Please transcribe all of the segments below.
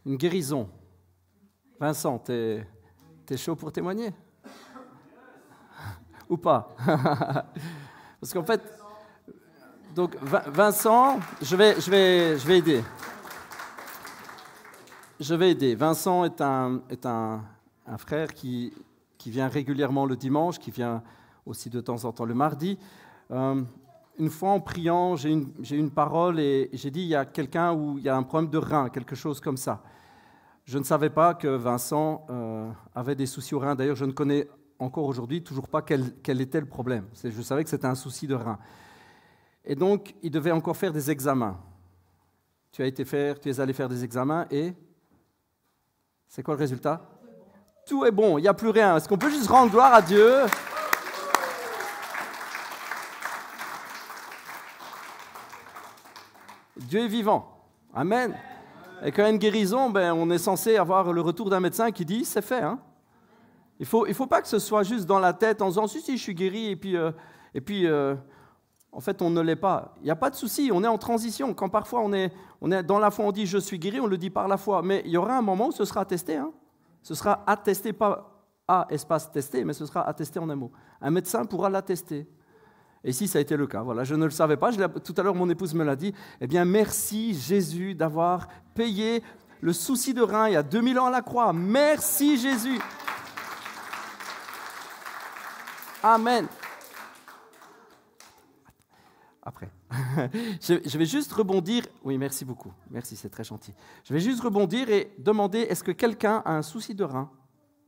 Une guérison. Vincent, t'es chaud pour témoigner? Ou pas? Parce qu'en fait, donc Vincent, je vais aider. Je vais aider. Vincent est un frère qui vient régulièrement le dimanche, qui vient aussi de temps en temps le mardi. Une fois en priant, j'ai une parole et j'ai dit il y a quelqu'un où il y a un problème de rein, quelque chose comme ça. Je ne savais pas que Vincent avait des soucis au rein. D'ailleurs, je ne connais encore aujourd'hui toujours pas quel était le problème. Je savais que c'était un souci de rein. Et donc, il devait encore faire des examens. Tu es allé faire des examens et c'est quoi le résultat? Tout est bon, il n'y a plus rien. Est-ce qu'on peut juste rendre gloire à Dieu? Dieu est vivant. Amen. Et quand il y a une guérison, on est censé avoir le retour d'un médecin qui dit « c'est fait hein ». Il faut pas que ce soit juste dans la tête en disant « si, je suis guéri » et puis en fait, on ne l'est pas. Il n'y a pas de souci, on est en transition. Quand parfois on est dans la foi, on dit « je suis guéri », on le dit par la foi. Mais il y aura un moment où ce sera attesté. Hein. Ce sera attesté, pas A, espace testé, mais ce sera attesté en un mot. Un médecin pourra l'attester. Et ici, ça a été le cas. Voilà, je ne le savais pas. Tout à l'heure, mon épouse me l'a dit. Eh bien, merci Jésus d'avoir payé le souci de rein il y a 2000 ans à la croix. Merci Jésus. Amen. Après. Je vais juste rebondir. Oui, merci beaucoup. Merci, c'est très gentil. Je vais juste rebondir et demander, est-ce que quelqu'un a un souci de rein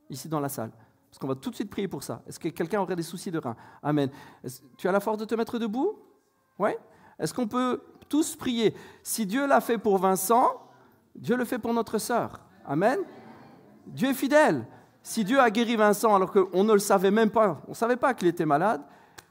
ici dans la salle? Parce qu'on va tout de suite prier pour ça. Est-ce que quelqu'un aurait des soucis de rein? Amen. Tu as la force de te mettre debout? Oui? Est-ce qu'on peut tous prier? Si Dieu l'a fait pour Vincent, Dieu le fait pour notre sœur. Amen. Dieu est fidèle. Si Dieu a guéri Vincent alors qu'on ne le savait même pas, on ne savait pas qu'il était malade,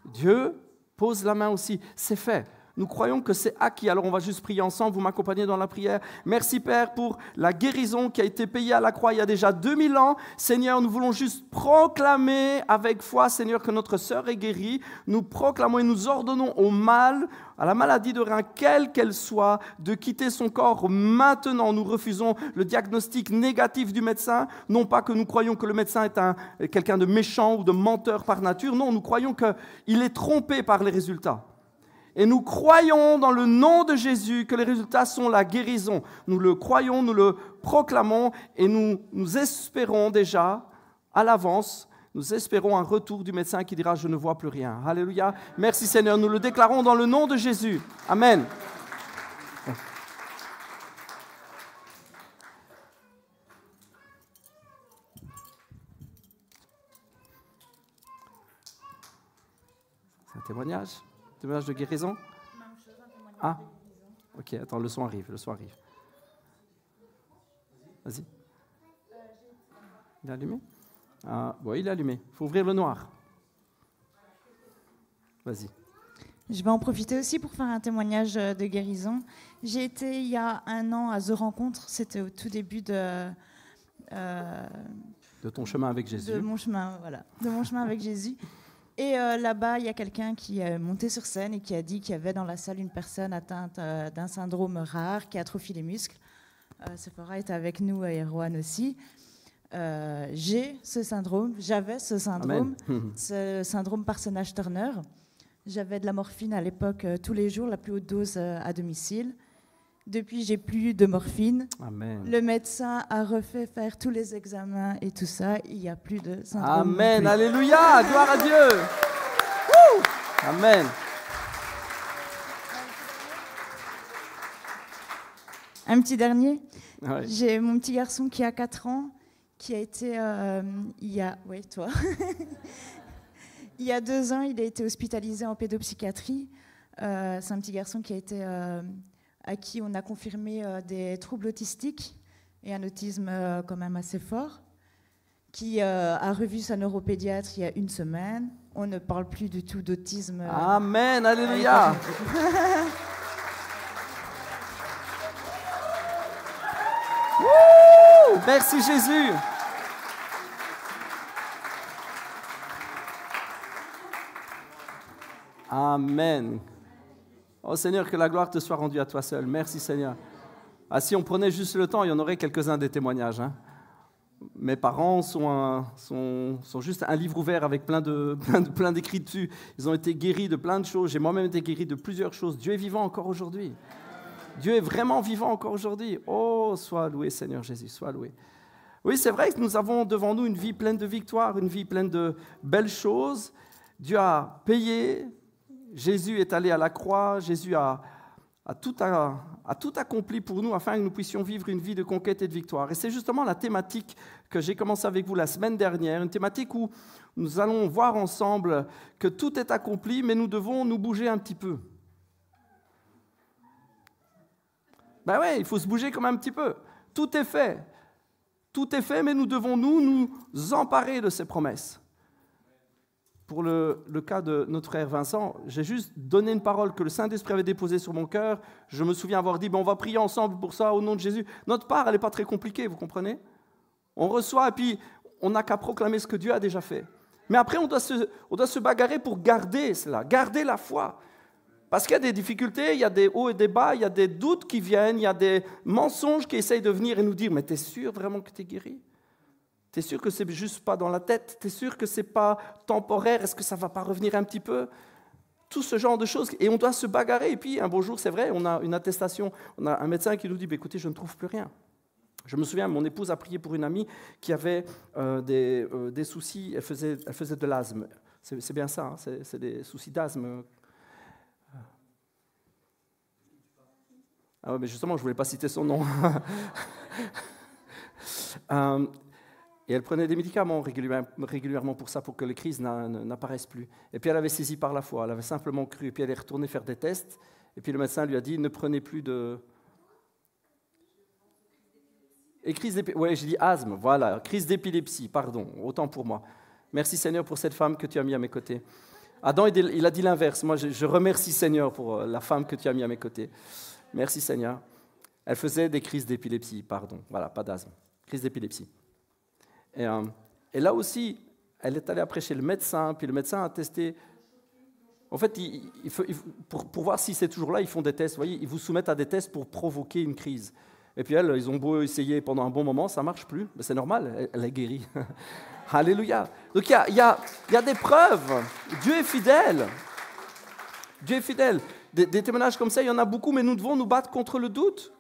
Dieu pose la main aussi. C'est fait. Nous croyons que c'est acquis. Alors on va juste prier ensemble, vous m'accompagnez dans la prière. Merci Père pour la guérison qui a été payée à la croix il y a déjà 2000 ans. Seigneur, nous voulons juste proclamer avec foi, Seigneur, que notre sœur est guérie. Nous proclamons et nous ordonnons au mal, à la maladie de rein, quelle qu'elle soit, de quitter son corps maintenant. Nous refusons le diagnostic négatif du médecin. Non pas que nous croyons que le médecin est quelqu'un de méchant ou de menteur par nature. Non, nous croyons qu'il est trompé par les résultats. Et nous croyons dans le nom de Jésus que les résultats sont la guérison. Nous le croyons, nous le proclamons et nous espérons déjà à l'avance, nous espérons un retour du médecin qui dira « je ne vois plus rien ». Alléluia. Merci Seigneur, nous le déclarons dans le nom de Jésus. Amen. C'est un témoignage de guérison? Ah, ok, attends, le son arrive. Vas-y. Il est allumé? Ah, bon, il est allumé. Il faut ouvrir le noir. Vas-y. Je vais en profiter aussi pour faire un témoignage de guérison. J'ai été il y a 1 an à The Rencontre, c'était au tout début de ton chemin avec Jésus. De mon chemin avec Jésus. Et là-bas, il y a quelqu'un qui est monté sur scène et qui a dit qu'il y avait dans la salle une personne atteinte d'un syndrome rare qui atrophie les muscles. Sephora est avec nous et Erwan aussi. J'avais ce syndrome, ce syndrome Parsonage-Turner. J'avais de la morphine à l'époque tous les jours, la plus haute dose à domicile. Depuis, j'ai plus de morphine. Amen. Le médecin a refait faire tous les examens et tout ça. Il n'y a plus de syndrome. Amen. Alléluia. Gloire à Dieu. Woo! Amen. Un petit dernier. Ouais. J'ai mon petit garçon qui a 4 ans, qui a été... il y a 2 ans, il a été hospitalisé en pédopsychiatrie. C'est un petit garçon qui a été... à qui on a confirmé des troubles autistiques et un autisme quand même assez fort, qui a revu sa neuropédiatre il y a 1 semaine. On ne parle plus du tout d'autisme. Amen, alléluia. Merci Jésus. Amen. Oh Seigneur, que la gloire te soit rendue à toi seul. Merci Seigneur. Ah, si on prenait juste le temps, il y en aurait quelques-uns des témoignages. Hein. Mes parents sont juste un livre ouvert avec plein d'écrits dessus. Ils ont été guéris de plein de choses. J'ai moi-même été guéri de plusieurs choses. Dieu est vivant encore aujourd'hui. Dieu est vraiment vivant encore aujourd'hui. Oh, sois loué Seigneur Jésus, sois loué. Oui, c'est vrai que nous avons devant nous une vie pleine de victoires, une vie pleine de belles choses. Dieu a payé, Jésus est allé à la croix, Jésus a tout accompli pour nous afin que nous puissions vivre une vie de conquête et de victoire. Et c'est justement la thématique que j'ai commencé avec vous la semaine dernière, une thématique où nous allons voir ensemble que tout est accompli, mais nous devons nous bouger un petit peu. Ben ouais, il faut se bouger comme un petit peu. Tout est fait. Tout est fait, mais nous devons nous emparer de ces promesses. Pour le cas de notre frère Vincent, j'ai juste donné une parole que le Saint-Esprit avait déposée sur mon cœur. Je me souviens avoir dit, on va prier ensemble pour ça au nom de Jésus. Notre part, elle n'est pas très compliquée, vous comprenez? On reçoit et puis on n'a qu'à proclamer ce que Dieu a déjà fait. Mais après, on doit se bagarrer pour garder cela, garder la foi. Parce qu'il y a des difficultés, il y a des hauts et des bas, il y a des doutes qui viennent, il y a des mensonges qui essayent de venir et nous dire « Mais t'es sûr vraiment que t'es guéri ? T'es sûr que c'est juste pas dans la tête ? T'es sûr que c'est pas temporaire ? Est-ce que ça va pas revenir un petit peu ?» Tout ce genre de choses. Et on doit se bagarrer. Et puis, un beau jour, c'est vrai, on a une attestation, on a un médecin qui nous dit « Écoutez, je ne trouve plus rien. » Je me souviens, mon épouse a prié pour une amie qui avait des soucis, elle faisait de l'asthme. C'est bien ça, hein, c'est des soucis d'asthme. Ah ouais, mais justement, je ne voulais pas citer son nom. Et elle prenait des médicaments régulièrement pour ça, pour que les crises n'apparaissent plus. Et puis elle avait saisi par la foi, elle avait simplement cru. Et puis elle est retournée faire des tests. Et puis le médecin lui a dit, ne prenez plus de... Et crise d'épilepsie. Oui, j'ai dit asthme, voilà, crise d'épilepsie, pardon, autant pour moi. Merci Seigneur pour cette femme que tu as mis à mes côtés. Adam, il a dit l'inverse. Moi, je remercie Seigneur pour la femme que tu as mis à mes côtés. Merci Seigneur. Elle faisait des crises d'épilepsie, pardon. Voilà, pas d'asthme. Crise d'épilepsie. Et là aussi, elle est allée après chez le médecin, puis le médecin a testé. En fait, pour voir si c'est toujours là, ils font des tests. Vous voyez, ils vous soumettent à des tests pour provoquer une crise. Et puis elle, ils ont beau essayer pendant un bon moment, ça ne marche plus. Mais c'est normal, elle est guérie. Alléluia. Donc il y a des preuves. Dieu est fidèle. Dieu est fidèle. Des témoignages comme ça, il y en a beaucoup, mais nous devons nous battre contre le doute.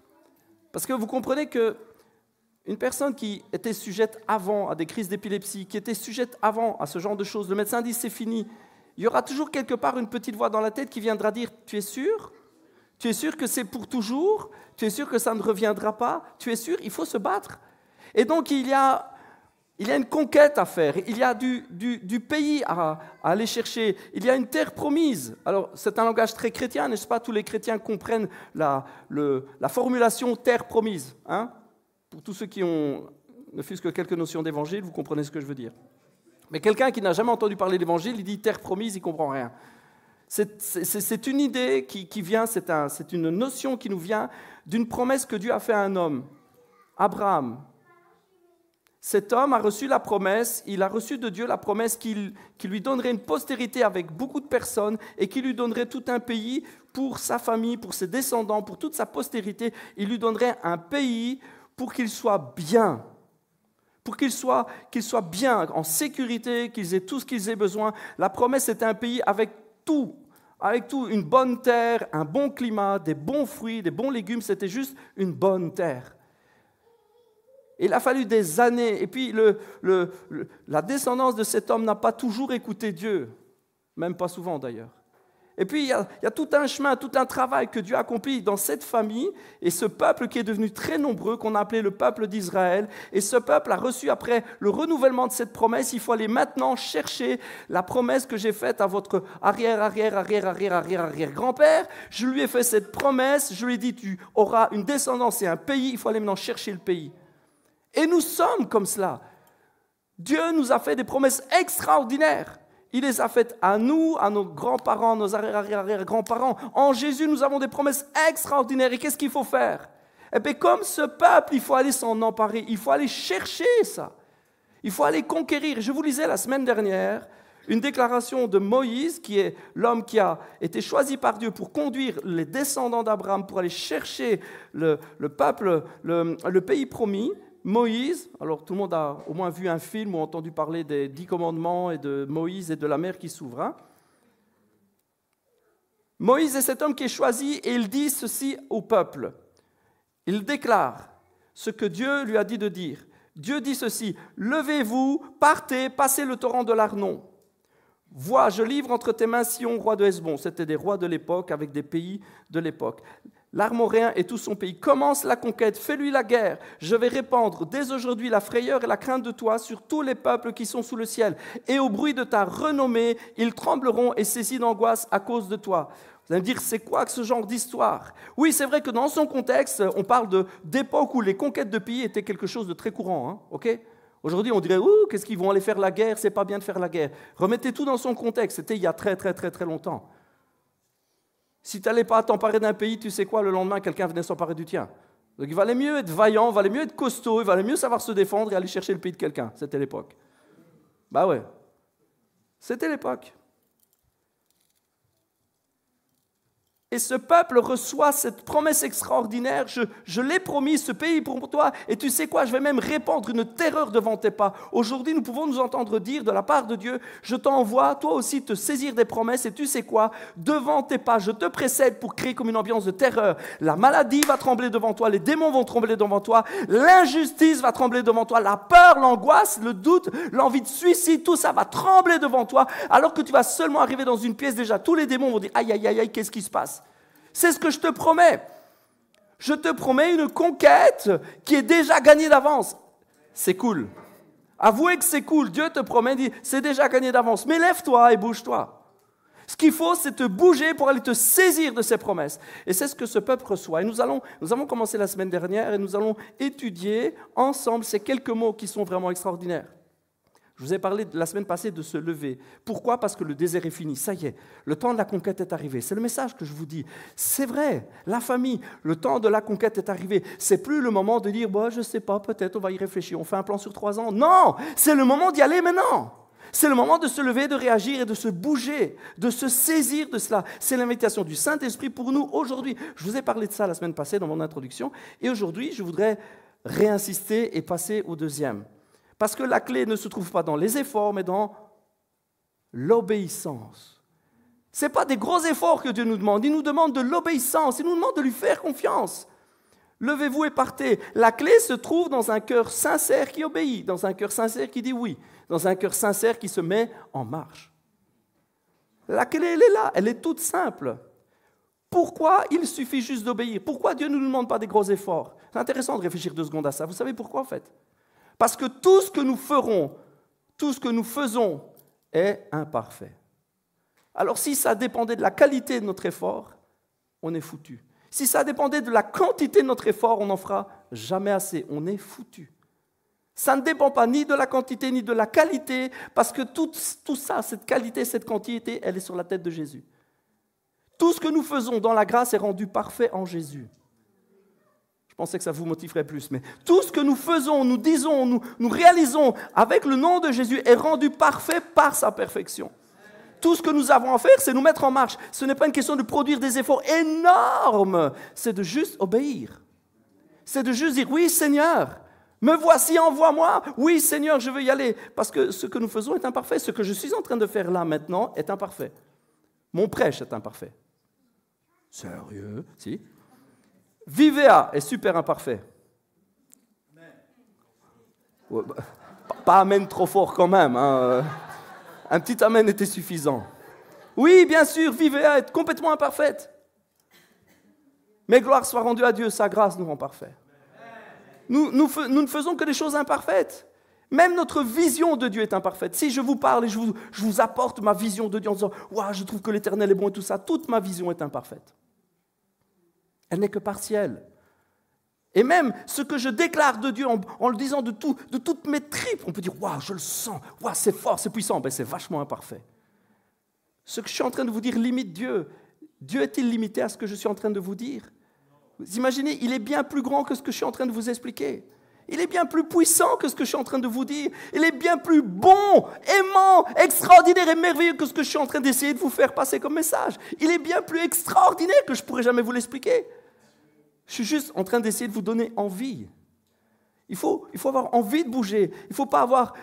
Parce que vous comprenez qu'une personne qui était sujette avant à des crises d'épilepsie, qui était sujette avant à ce genre de choses, le médecin dit c'est fini. Il y aura toujours quelque part une petite voix dans la tête qui viendra dire tu es sûr ? Tu es sûr que c'est pour toujours ? Tu es sûr que ça ne reviendra pas ? Tu es sûr ? Il faut se battre. Et donc il y a une conquête à faire, il y a du pays à aller chercher, il y a une terre promise. Alors, c'est un langage très chrétien, n'est-ce pas ? Tous les chrétiens comprennent la formulation terre promise. Hein ? Pour tous ceux qui ont ne fût-ce que quelques notions d'évangile, vous comprenez ce que je veux dire. Mais quelqu'un qui n'a jamais entendu parler d'évangile, il dit terre promise, il ne comprend rien. C'est une idée qui vient, c'est une notion qui nous vient d'une promesse que Dieu a faite à un homme, Abraham. Cet homme a reçu la promesse, il a reçu de Dieu la promesse qu'il lui donnerait une postérité avec beaucoup de personnes et qu'il lui donnerait tout un pays pour sa famille, pour ses descendants, pour toute sa postérité. Il lui donnerait un pays pour qu'il soit bien, pour qu'il soit bien, en sécurité, qu'ils aient tout ce qu'ils aient besoin. La promesse, c'était un pays avec tout, une bonne terre, un bon climat, des bons fruits, des bons légumes, c'était juste une bonne terre. Il a fallu des années. Et puis, la descendance de cet homme n'a pas toujours écouté Dieu, même pas souvent d'ailleurs. Et puis, il y a tout un chemin, tout un travail que Dieu a accompli dans cette famille et ce peuple qui est devenu très nombreux, qu'on a appelé le peuple d'Israël. Et ce peuple a reçu, après le renouvellement de cette promesse, il faut aller maintenant chercher la promesse que j'ai faite à votre arrière-grand-père. Je lui ai fait cette promesse, je lui ai dit, tu auras une descendance et un pays, il faut aller maintenant chercher le pays. Et nous sommes comme cela. Dieu nous a fait des promesses extraordinaires. Il les a faites à nous, à nos grands-parents, nos arrière-grands-parents. En Jésus, nous avons des promesses extraordinaires. Et qu'est-ce qu'il faut faire ? Eh bien, comme ce peuple, il faut aller s'en emparer. Il faut aller chercher ça. Il faut aller conquérir. Je vous lisais la semaine dernière une déclaration de Moïse, qui est l'homme qui a été choisi par Dieu pour conduire les descendants d'Abraham, pour aller chercher le peuple, le pays promis. Moïse, alors tout le monde a au moins vu un film ou entendu parler des 10 commandements et de Moïse et de la mer qui s'ouvre. Hein. Moïse est cet homme qui est choisi et il dit ceci au peuple. Il déclare ce que Dieu lui a dit de dire. Dieu dit ceci, « Levez-vous, partez, passez le torrent de l'Arnon. Vois, je livre entre tes mains Sion, roi de Hesbon. » C'était des rois de l'époque avec des pays de l'époque. L'Armoréen et tout son pays. Commence la conquête, fais-lui la guerre. Je vais répandre dès aujourd'hui la frayeur et la crainte de toi sur tous les peuples qui sont sous le ciel. Et au bruit de ta renommée, ils trembleront et saisis d'angoisse à cause de toi. Vous allez me dire, c'est quoi que ce genre d'histoire? Oui, c'est vrai que dans son contexte, on parle d'époque où les conquêtes de pays étaient quelque chose de très courant. Hein, okay. Aujourd'hui, on dirait, qu'est-ce qu'ils vont aller faire la guerre? C'est pas bien de faire la guerre. Remettez tout dans son contexte. C'était il y a très longtemps. Si tu n'allais pas t'emparer d'un pays, tu sais quoi, le lendemain, quelqu'un venait s'emparer du tien. Donc il valait mieux être vaillant, il valait mieux être costaud, il valait mieux savoir se défendre et aller chercher le pays de quelqu'un. C'était l'époque. Bah ouais, c'était l'époque. Et ce peuple reçoit cette promesse extraordinaire, je l'ai promis, ce pays pour toi, et tu sais quoi, je vais même répandre une terreur devant tes pas. Aujourd'hui, nous pouvons nous entendre dire de la part de Dieu, je t'envoie toi aussi te saisir des promesses, et tu sais quoi, devant tes pas, je te précède pour créer comme une ambiance de terreur. La maladie va trembler devant toi, les démons vont trembler devant toi, l'injustice va trembler devant toi, la peur, l'angoisse, le doute, l'envie de suicide, tout ça va trembler devant toi, alors que tu vas seulement arriver dans une pièce déjà, tous les démons vont dire, aïe, aïe, aïe, aïe, qu'est-ce qui se passe? C'est ce que je te promets. Je te promets une conquête qui est déjà gagnée d'avance. C'est cool. Avouez que c'est cool. Dieu te promet, dit, c'est déjà gagné d'avance. Mais lève-toi et bouge-toi. Ce qu'il faut, c'est te bouger pour aller te saisir de ces promesses. Et c'est ce que ce peuple reçoit. Et nous avons commencé la semaine dernière et nous allons étudier ensemble ces quelques mots qui sont vraiment extraordinaires. Je vous ai parlé la semaine passée de se lever. Pourquoi? Parce que le désert est fini. Ça y est, le temps de la conquête est arrivé. C'est le message que je vous dis. C'est vrai, la famille, le temps de la conquête est arrivé. C'est plus le moment de dire, je ne sais pas, peut-être on va y réfléchir, on fait un plan sur 3 ans. Non, c'est le moment d'y aller maintenant. C'est le moment de se lever, de réagir et de se bouger, de se saisir de cela. C'est l'invitation du Saint-Esprit pour nous aujourd'hui. Je vous ai parlé de ça la semaine passée dans mon introduction. Et aujourd'hui, je voudrais réinsister et passer au deuxième. Parce que la clé ne se trouve pas dans les efforts, mais dans l'obéissance. Ce n'est pas des gros efforts que Dieu nous demande, il nous demande de l'obéissance, il nous demande de lui faire confiance. Levez-vous et partez. La clé se trouve dans un cœur sincère qui obéit, dans un cœur sincère qui dit oui, dans un cœur sincère qui se met en marche. La clé, elle est là, elle est toute simple. Pourquoi il suffit juste d'obéir? Pourquoi Dieu ne nous demande pas des gros efforts? C'est intéressant de réfléchir 2 secondes à ça. Vous savez pourquoi en fait? Parce que tout ce que nous ferons, tout ce que nous faisons est imparfait. Alors si ça dépendait de la qualité de notre effort, on est foutu. Si ça dépendait de la quantité de notre effort, on n'en fera jamais assez. On est foutu. Ça ne dépend pas ni de la quantité ni de la qualité, parce que tout ça, cette qualité, cette quantité, elle est sur la tête de Jésus. Tout ce que nous faisons dans la grâce est rendu parfait en Jésus. Je pensais que ça vous motiverait plus, mais tout ce que nous faisons, nous disons, nous réalisons avec le nom de Jésus est rendu parfait par sa perfection. Tout ce que nous avons à faire, c'est nous mettre en marche. Ce n'est pas une question de produire des efforts énormes, c'est de juste obéir. C'est de juste dire, oui Seigneur, me voici, envoie-moi. Oui Seigneur, je veux y aller. Parce que ce que nous faisons est imparfait. Ce que je suis en train de faire là maintenant est imparfait. Mon prêche est imparfait. Sérieux? Si. Vivea est super imparfait. Ouais, pas amen trop fort quand même. Hein. Un petit amen était suffisant. Oui, bien sûr, Vivea est complètement imparfaite. Mais gloire soit rendue à Dieu, sa grâce nous rend parfaits. Nous ne faisons que des choses imparfaites. Même notre vision de Dieu est imparfaite. Si je vous parle et je vous apporte ma vision de Dieu en disant « Waouh, je trouve que l'Éternel est bon et tout ça », toute ma vision est imparfaite. Elle n'est que partielle. Et même ce que je déclare de Dieu en le disant de toutes mes tripes, on peut dire « Waouh, je le sens, waouh, c'est fort, c'est puissant », ben, c'est vachement imparfait. Ce que je suis en train de vous dire limite Dieu. Dieu est-il limité à ce que je suis en train de vous dire? Vous imaginez, il est bien plus grand que ce que je suis en train de vous expliquer. Il est bien plus puissant que ce que je suis en train de vous dire. Il est bien plus bon, aimant, extraordinaire et merveilleux que ce que je suis en train d'essayer de vous faire passer comme message. Il est bien plus extraordinaire que je ne pourrais jamais vous l'expliquer. Je suis juste en train d'essayer de vous donner envie. Il faut avoir envie de bouger. Il ne faut pas avoir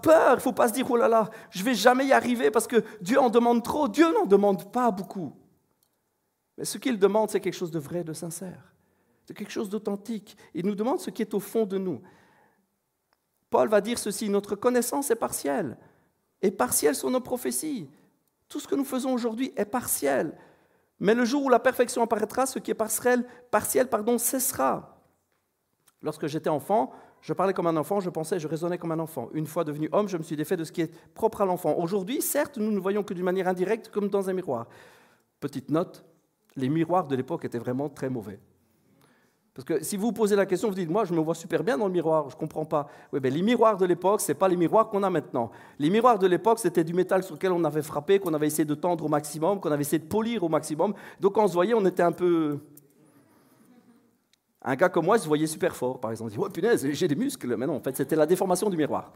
peur. Il ne faut pas se dire, oh là là, je ne vais jamais y arriver parce que Dieu en demande trop. Dieu n'en demande pas beaucoup. Mais ce qu'il demande, c'est quelque chose de vrai, de sincère. C'est quelque chose d'authentique. Il nous demande ce qui est au fond de nous. Paul va dire ceci, notre connaissance est partielle. Et partielle sont nos prophéties. Tout ce que nous faisons aujourd'hui est partiel. Mais le jour où la perfection apparaîtra, ce qui est partiel, cessera. Lorsque j'étais enfant, je parlais comme un enfant, je pensais, je raisonnais comme un enfant. Une fois devenu homme, je me suis défait de ce qui est propre à l'enfant. Aujourd'hui, certes, nous ne voyons que d'une manière indirecte, comme dans un miroir. Petite note, les miroirs de l'époque étaient vraiment très mauvais. Parce que si vous vous posez la question, vous dites, moi je me vois super bien dans le miroir, je ne comprends pas. Oui, ben, les miroirs de l'époque, ce n'est pas les miroirs qu'on a maintenant. Les miroirs de l'époque, c'était du métal sur lequel on avait frappé, qu'on avait essayé de tendre au maximum, qu'on avait essayé de polir au maximum. Donc quand on se voyait, on était un peu... Un gars comme moi, il se voyait super fort, par exemple. Il dit, ouais, punaise, j'ai des muscles. Mais non, en fait, c'était la déformation du miroir.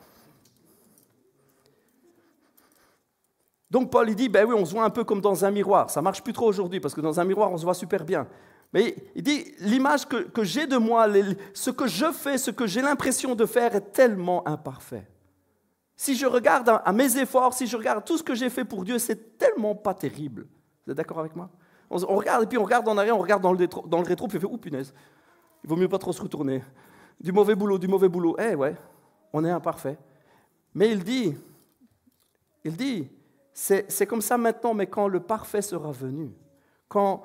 Donc Paul, il dit, ben oui, on se voit un peu comme dans un miroir. Ça ne marche plus trop aujourd'hui, parce que dans un miroir, on se voit super bien. Mais il dit, l'image que j'ai de moi, ce que je fais, ce que j'ai l'impression de faire est tellement imparfait. Si je regarde à mes efforts, si je regarde tout ce que j'ai fait pour Dieu, c'est tellement pas terrible. Vous êtes d'accord avec moi? On regarde, et puis on regarde en arrière, on regarde dans le rétro, puis on fait, oh punaise, il vaut mieux pas trop se retourner. Du mauvais boulot. Eh ouais, on est imparfait. Mais il dit, c'est comme ça maintenant, mais quand le parfait sera venu, quand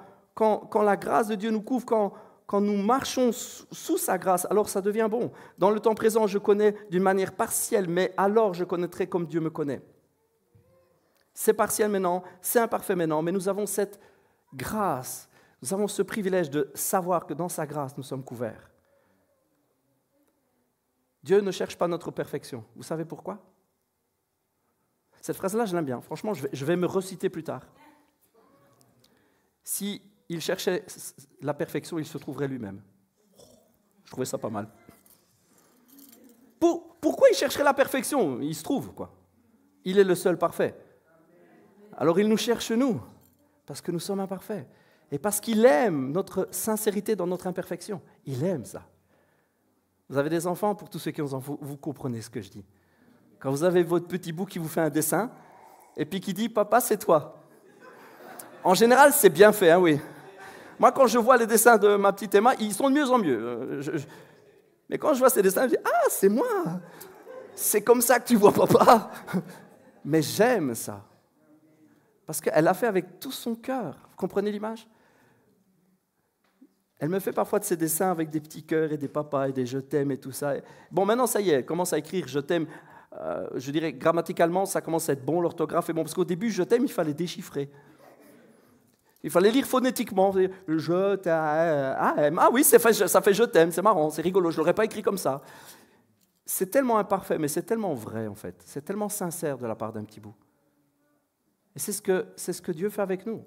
la grâce de Dieu nous couvre, quand nous marchons sous sa grâce, alors ça devient bon. Dans le temps présent, je connais d'une manière partielle, mais alors je connaîtrai comme Dieu me connaît. C'est partiel maintenant, c'est imparfait maintenant, mais nous avons cette grâce, nous avons ce privilège de savoir que dans sa grâce, nous sommes couverts. Dieu ne cherche pas notre perfection. Vous savez pourquoi? Cette phrase-là, je l'aime bien. Franchement, je vais me reciter plus tard. Si il cherchait la perfection, il se trouverait lui-même. Je trouvais ça pas mal. Pourquoi il chercherait la perfection? Il se trouve, quoi. Il est le seul parfait. Alors il nous cherche, nous, parce que nous sommes imparfaits. Et parce qu'il aime notre sincérité dans notre imperfection. Il aime ça. Vous avez des enfants, pour tous ceux qui ont des enfants, vous comprenez ce que je dis. Quand vous avez votre petit bout qui vous fait un dessin, et puis qui dit « Papa, c'est toi ». En général, c'est bien fait, hein, oui. Moi, quand je vois les dessins de ma petite Emma, ils sont de mieux en mieux. Mais quand je vois ces dessins, je dis « Ah, c'est moi. C'est comme ça que tu vois papa. » Mais j'aime ça. Parce qu'elle l'a fait avec tout son cœur. Vous comprenez l'image? Elle me fait parfois de ces dessins avec des petits cœurs et des papas et des « je t'aime » et tout ça. Bon, maintenant, ça y est, elle commence à écrire « je t'aime ». Je dirais grammaticalement, ça commence à être bon, l'orthographe est bon. Parce qu'au début, « je t'aime », il fallait déchiffrer. Il fallait lire phonétiquement. Je t'aime. Ah oui, ça fait je t'aime, c'est marrant, c'est rigolo, je ne l'aurais pas écrit comme ça. C'est tellement imparfait, mais c'est tellement vrai en fait. C'est tellement sincère de la part d'un petit bout. Et c'est ce que Dieu fait avec nous.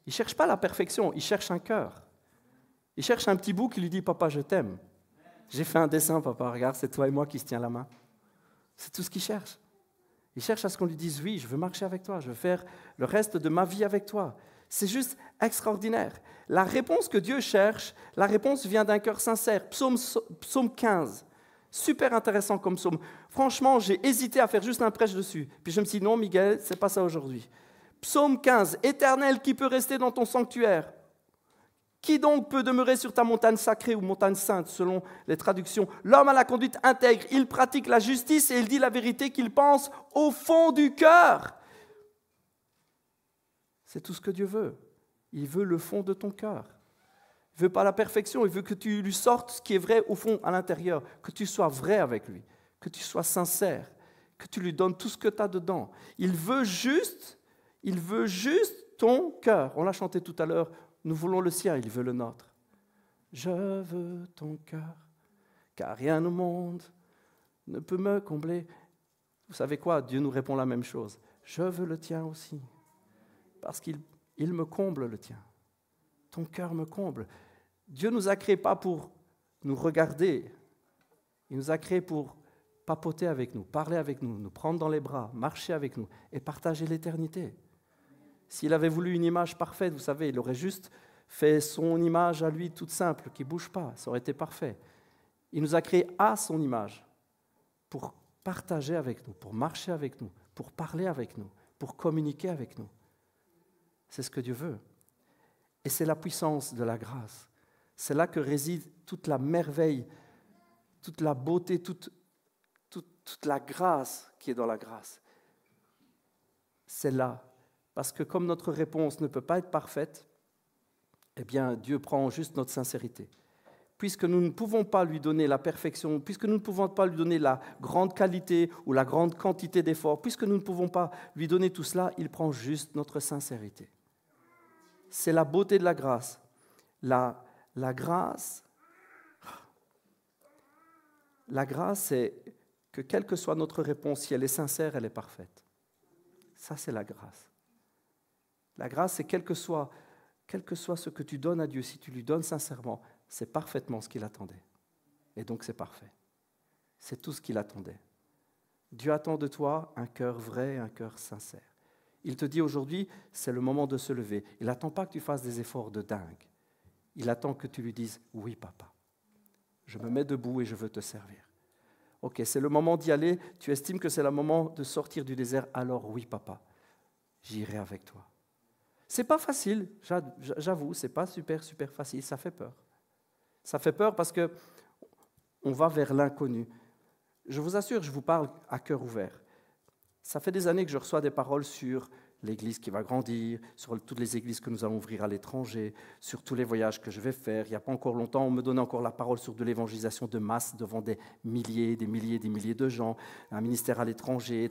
Il ne cherche pas la perfection, il cherche un cœur. Il cherche un petit bout qui lui dit « Papa, je t'aime. J'ai fait un dessin, papa, regarde, c'est toi et moi qui se tient la main. » C'est tout ce qu'il cherche. Il cherche à ce qu'on lui dise « Oui, je veux marcher avec toi, je veux faire le reste de ma vie avec toi. » C'est juste extraordinaire. La réponse que Dieu cherche, la réponse vient d'un cœur sincère. Psaume 15, super intéressant comme psaume. Franchement, j'ai hésité à faire juste un prêche dessus. Puis je me suis dit, non, Miguel, c'est pas ça aujourd'hui. Psaume 15, Éternel, qui peut rester dans ton sanctuaire? Qui donc peut demeurer sur ta montagne sacrée ou montagne sainte, selon les traductions? L'homme a la conduite intègre, il pratique la justice et il dit la vérité qu'il pense au fond du cœur. C'est tout ce que Dieu veut. Il veut le fond de ton cœur. Il ne veut pas la perfection, il veut que tu lui sortes ce qui est vrai au fond, à l'intérieur, que tu sois vrai avec lui, que tu sois sincère, que tu lui donnes tout ce que tu as dedans. Il veut juste ton cœur. On l'a chanté tout à l'heure, nous voulons le sien, il veut le nôtre. Je veux ton cœur, car rien au monde ne peut me combler. Vous savez quoi? Dieu nous répond la même chose. Je veux le tien aussi. Parce qu'il me comble le tien. Ton cœur me comble. Dieu ne nous a créés pas pour nous regarder Il nous a créés pour papoter avec nous, parler avec nous, nous prendre dans les bras, marcher avec nous et partager l'éternité. S'il avait voulu une image parfaite, vous savez, il aurait juste fait son image à lui toute simple, qui ne bouge pas, ça aurait été parfait. Il nous a créés à son image pour partager avec nous, pour marcher avec nous, pour parler avec nous, pour communiquer avec nous. C'est ce que Dieu veut. Et c'est la puissance de la grâce. C'est là que réside toute la merveille, toute la beauté, toute la grâce qui est dans la grâce. C'est là. Parce que comme notre réponse ne peut pas être parfaite, eh bien, Dieu prend juste notre sincérité. Puisque nous ne pouvons pas lui donner la perfection, puisque nous ne pouvons pas lui donner la grande qualité ou la grande quantité d'efforts, puisque nous ne pouvons pas lui donner tout cela, il prend juste notre sincérité. C'est la beauté de la grâce. La grâce, c'est que quelle que soit notre réponse, si elle est sincère, elle est parfaite. Ça, c'est la grâce. La grâce, c'est quel que soit ce que tu donnes à Dieu, si tu lui donnes sincèrement, c'est parfaitement ce qu'il attendait. Et donc, c'est parfait. C'est tout ce qu'il attendait. Dieu attend de toi un cœur vrai, un cœur sincère. Il te dit aujourd'hui, c'est le moment de se lever. Il n'attend pas que tu fasses des efforts de dingue. Il attend que tu lui dises, oui papa, je me mets debout et je veux te servir. Ok, c'est le moment d'y aller, tu estimes que c'est le moment de sortir du désert, alors oui papa, j'irai avec toi. C'est pas facile, j'avoue, c'est pas super facile, ça fait peur. Ça fait peur parce que on va vers l'inconnu. Je vous assure, je vous parle à cœur ouvert. Ça fait des années que je reçois des paroles sur l'Église qui va grandir, sur toutes les églises que nous allons ouvrir à l'étranger, sur tous les voyages que je vais faire. Il n'y a pas encore longtemps, on me donnait encore la parole sur de l'évangélisation de masse devant des milliers de gens, un ministère à l'étranger,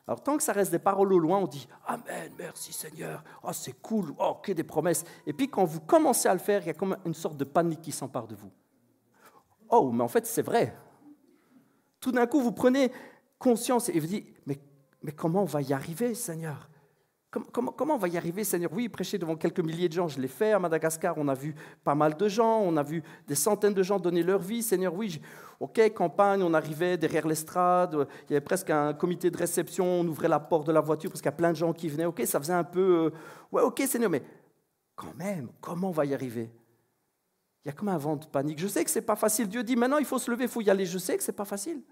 Alors tant que ça reste des paroles au loin, on dit « Amen, merci Seigneur, oh, c'est cool, oh, ok, des promesses ». Et puis quand vous commencez à le faire, il y a comme une sorte de panique qui s'empare de vous. Oh, mais en fait, c'est vrai. Tout d'un coup, vous prenez conscience et vous dites « Mais comment on va y arriver, Seigneur ? Comment on va y arriver, Seigneur ? Oui, prêcher devant quelques milliers de gens, je l'ai fait à Madagascar, on a vu pas mal de gens, on a vu des centaines de gens donner leur vie. Seigneur, oui, ok, campagne, on arrivait derrière l'estrade, il y avait presque un comité de réception, on ouvrait la porte de la voiture parce qu'il y a plein de gens qui venaient. Ok, ça faisait un peu... ouais, ok, Seigneur, mais quand même, comment on va y arriver ? Il y a comme un vent de panique. Je sais que ce n'est pas facile. Dieu dit, maintenant, il faut se lever, il faut y aller. Je sais que ce n'est pas facile.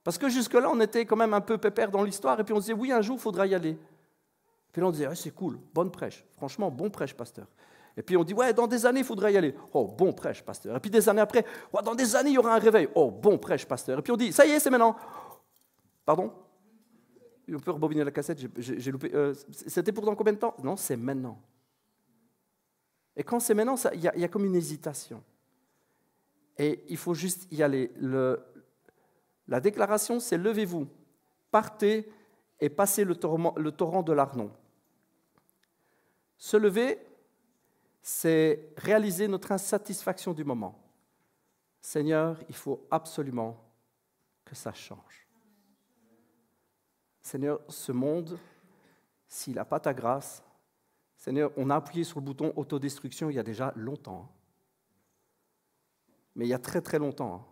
Parce que jusque-là, on était quand même un peu pépère dans l'histoire, et puis on disait, oui, un jour, il faudra y aller. Puis là, on disait, c'est cool, bonne prêche. Franchement, bon prêche, pasteur. Et puis on dit, ouais, dans des années, il faudra y aller. Oh, bon prêche, pasteur. Et puis des années après, ouais, dans des années, il y aura un réveil. Oh, bon prêche, pasteur. Et puis on dit, ça y est, c'est maintenant. Pardon ? On peut rebobiner la cassette, j'ai loupé. C'était pour dans combien de temps ? Non, c'est maintenant. Et quand c'est maintenant, il y a comme une hésitation. Et il faut juste y aller. La déclaration, c'est « Levez-vous, partez et passez le torrent de l'Arnon ». Se lever, c'est réaliser notre insatisfaction du moment. Seigneur, il faut absolument que ça change. Seigneur, ce monde, s'il n'a pas ta grâce, Seigneur, on a appuyé sur le bouton autodestruction il y a déjà longtemps. Mais il y a très très longtemps.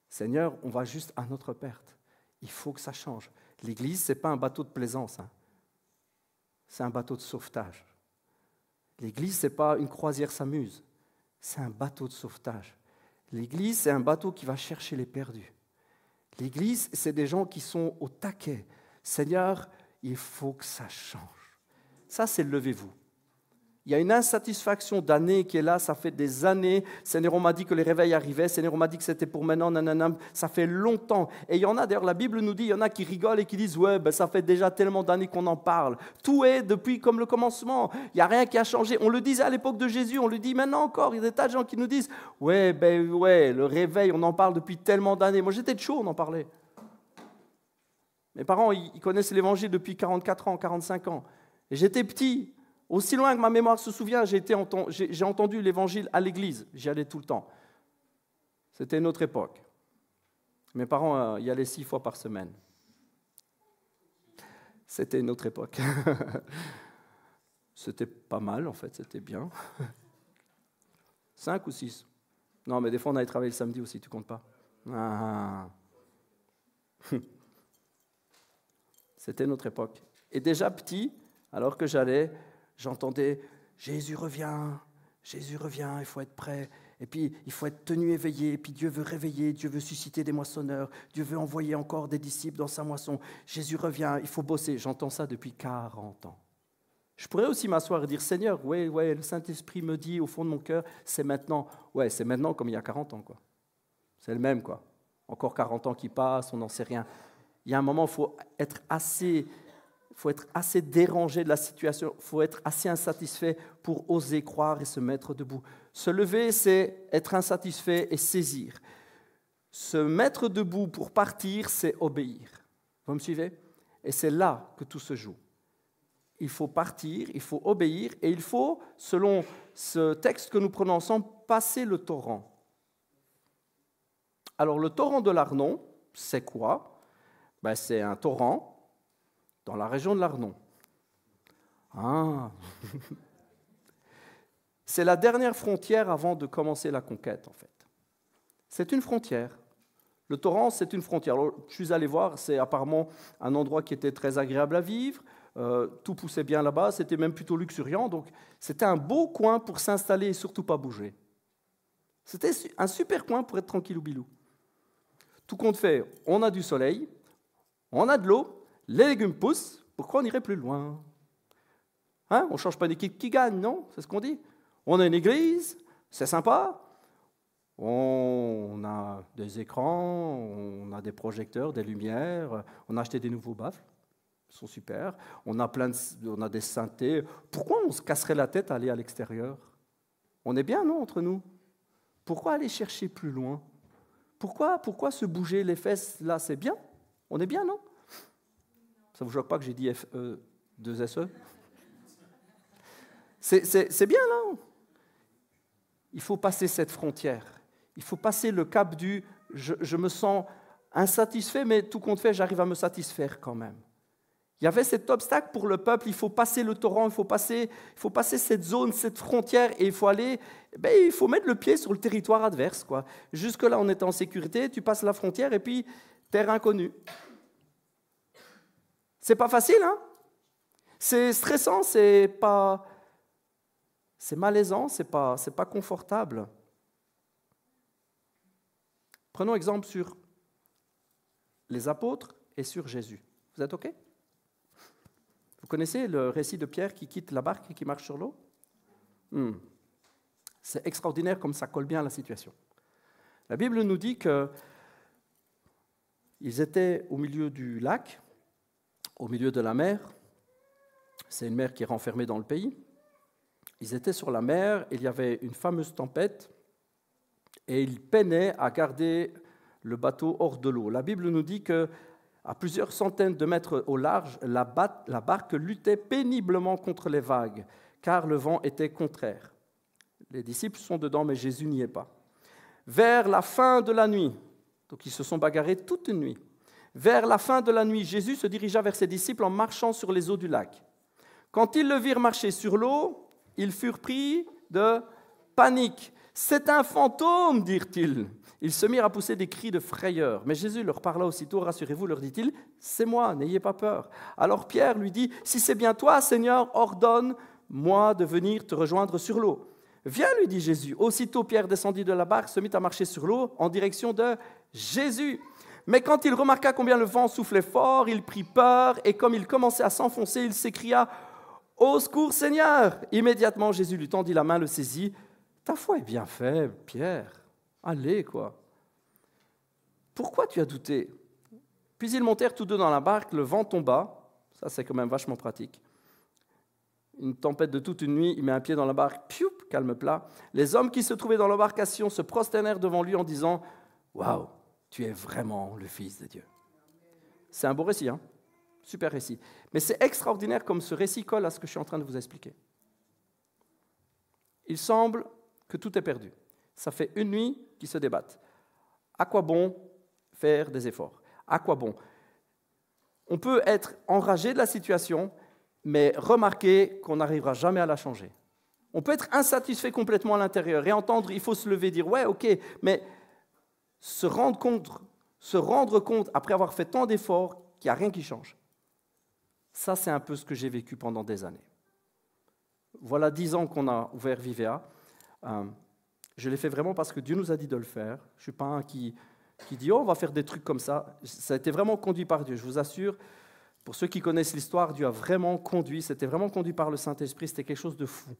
Seigneur, on va juste à notre perte. Il faut que ça change. L'Église, ce n'est pas un bateau de plaisance. C'est un bateau de sauvetage. L'Église, ce n'est pas une croisière s'amuse. C'est un bateau de sauvetage. L'Église, c'est un bateau qui va chercher les perdus. L'Église, c'est des gens qui sont au taquet. Seigneur, il faut que ça change. Ça, c'est le levez-vous. Il y a une insatisfaction d'années qui est là, ça fait des années. Seigneur, on m'a dit que les réveils arrivaient. Seigneur, on m'a dit que c'était pour maintenant, nanana. Ça fait longtemps. Et il y en a, d'ailleurs, la Bible nous dit, il y en a qui rigolent et qui disent, ouais, ben, ça fait déjà tellement d'années qu'on en parle. Tout est depuis comme le commencement. Il n'y a rien qui a changé. On le disait à l'époque de Jésus, on le dit maintenant encore. Il y a des tas de gens qui nous disent, ouais, le réveil, on en parle depuis tellement d'années. Moi, j'étais de chaud, on en parlait. Mes parents, ils connaissent l'Évangile depuis 44 ans, 45 ans. Et j'étais petit. Aussi loin que ma mémoire se souvient, j'ai entendu l'Évangile à l'église. J'y allais tout le temps. C'était une autre époque. Mes parents y allaient 6 fois par semaine. C'était une autre époque. C'était pas mal, en fait, c'était bien. 5 ou 6. Non, mais des fois, on allait travailler le samedi aussi, tu comptes pas. Ah. C'était notre époque. Et déjà petit, alors que j'entendais « Jésus revient, il faut être prêt. Et puis, il faut être tenu éveillé. Et puis, Dieu veut réveiller, Dieu veut susciter des moissonneurs. Dieu veut envoyer encore des disciples dans sa moisson. Jésus revient, il faut bosser. » J'entends ça depuis 40 ans. Je pourrais aussi m'asseoir et dire « Seigneur, ouais, le Saint-Esprit me dit au fond de mon cœur, c'est maintenant. » Ouais, c'est maintenant comme il y a 40 ans, quoi. C'est le même, quoi. Encore 40 ans qui passent, on n'en sait rien. Il y a un moment, il faut être assez dérangé de la situation, il faut être assez insatisfait pour oser croire et se mettre debout. Se lever, c'est être insatisfait et saisir. Se mettre debout pour partir, c'est obéir. Vous me suivez? Et c'est là que tout se joue. Il faut partir, il faut obéir, et il faut, selon ce texte que nous prenons ensemble, passer le torrent. Alors, le torrent de l'Arnon, c'est quoi? C'est un torrent dans la région de l'Arnon. Ah. C'est la dernière frontière avant de commencer la conquête, en fait. C'est une frontière. Le torrent, c'est une frontière. Alors, je suis allé voir, c'est apparemment un endroit qui était très agréable à vivre. Tout poussait bien là-bas, c'était même plutôt luxuriant. Donc, c'était un beau coin pour s'installer et surtout pas bouger. C'était un super coin pour être tranquille ou bilou. Tout compte fait, on a du soleil, on a de l'eau, les légumes poussent, pourquoi on irait plus loin? Hein? On ne change pas d'équipe qui gagne, non? C'est ce qu'on dit. On a une église, c'est sympa. On a des écrans, on a des projecteurs, des lumières, on a acheté des nouveaux baffles, ils sont super. On a des synthés. Pourquoi on se casserait la tête à aller à l'extérieur? On est bien, non, entre nous? Pourquoi aller chercher plus loin? Pourquoi se bouger les fesses, là, c'est bien? On est bien, non? Ça ne vous choque pas que j'ai dit F2SE? C'est bien, là. Il faut passer cette frontière. Il faut passer le cap du « je me sens insatisfait, mais tout compte fait, j'arrive à me satisfaire quand même ». Il y avait cet obstacle pour le peuple, il faut passer le torrent, il faut passer cette zone, cette frontière, et il faut mettre le pied sur le territoire adverse, quoi. Jusque-là, on était en sécurité, tu passes la frontière, et puis, terre inconnue. C'est pas facile, hein? C'est stressant, c'est malaisant, c'est pas confortable. Prenons exemple sur les apôtres et sur Jésus. Vous êtes OK? Vous connaissez le récit de Pierre qui quitte la barque et qui marche sur l'eau? C'est extraordinaire comme ça colle bien à la situation. La Bible nous dit qu'ils étaient au milieu du lac, au milieu de la mer. C'est une mer qui est renfermée dans le pays. Ils étaient sur la mer, il y avait une fameuse tempête et ils peinaient à garder le bateau hors de l'eau. La Bible nous dit qu'à plusieurs centaines de mètres au large, la barque luttait péniblement contre les vagues, car le vent était contraire. Les disciples sont dedans, mais Jésus n'y est pas. Vers la fin de la nuit, donc ils se sont bagarrés toute une nuit, vers la fin de la nuit, Jésus se dirigea vers ses disciples en marchant sur les eaux du lac. Quand ils le virent marcher sur l'eau, ils furent pris de panique. « C'est un fantôme !» dirent-ils. Ils se mirent à pousser des cris de frayeur. Mais Jésus leur parla aussitôt. « Rassurez-vous, leur dit-il, c'est moi, n'ayez pas peur. » Alors Pierre lui dit, « Si c'est bien toi, Seigneur, ordonne-moi de venir te rejoindre sur l'eau. » « Viens, lui dit Jésus. Aussitôt Pierre descendit de la barque, se mit à marcher sur l'eau en direction de Jésus. Mais quand il remarqua combien le vent soufflait fort, il prit peur et comme il commençait à s'enfoncer, il s'écria « Au secours, Seigneur !» Immédiatement, Jésus lui tendit la main, le saisit. « Ta foi est bien faible, Pierre. Allez, quoi. Pourquoi tu as douté ?» Puis ils montèrent tous deux dans la barque, le vent tomba. Ça, c'est quand même vachement pratique. Une tempête de toute une nuit, il met un pied dans la barque, pioup, calme plat. Les hommes qui se trouvaient dans l'embarcation se prosternèrent devant lui en disant « Waouh, tu es vraiment le Fils de Dieu. » C'est un beau récit, hein? Super récit. Mais c'est extraordinaire comme ce récit colle à ce que je suis en train de vous expliquer. Il semble que tout est perdu. Ça fait une nuit qu'ils se débattent. À quoi bon faire des efforts? À quoi bon? On peut être enragé de la situation, mais remarquez qu'on n'arrivera jamais à la changer. On peut être insatisfait complètement à l'intérieur et entendre, il faut se lever et dire « Ouais, ok, mais se rendre compte après avoir fait tant d'efforts qu'il n'y a rien qui change. Ça, c'est un peu ce que j'ai vécu pendant des années. Voilà 10 ans qu'on a ouvert Vivea. Je l'ai fait vraiment parce que Dieu nous a dit de le faire. Je ne suis pas un qui dit « Oh, on va faire des trucs comme ça ». Ça a été vraiment conduit par Dieu, je vous assure. Pour ceux qui connaissent l'histoire, Dieu a vraiment conduit. C'était vraiment conduit par le Saint-Esprit. C'était quelque chose de fou.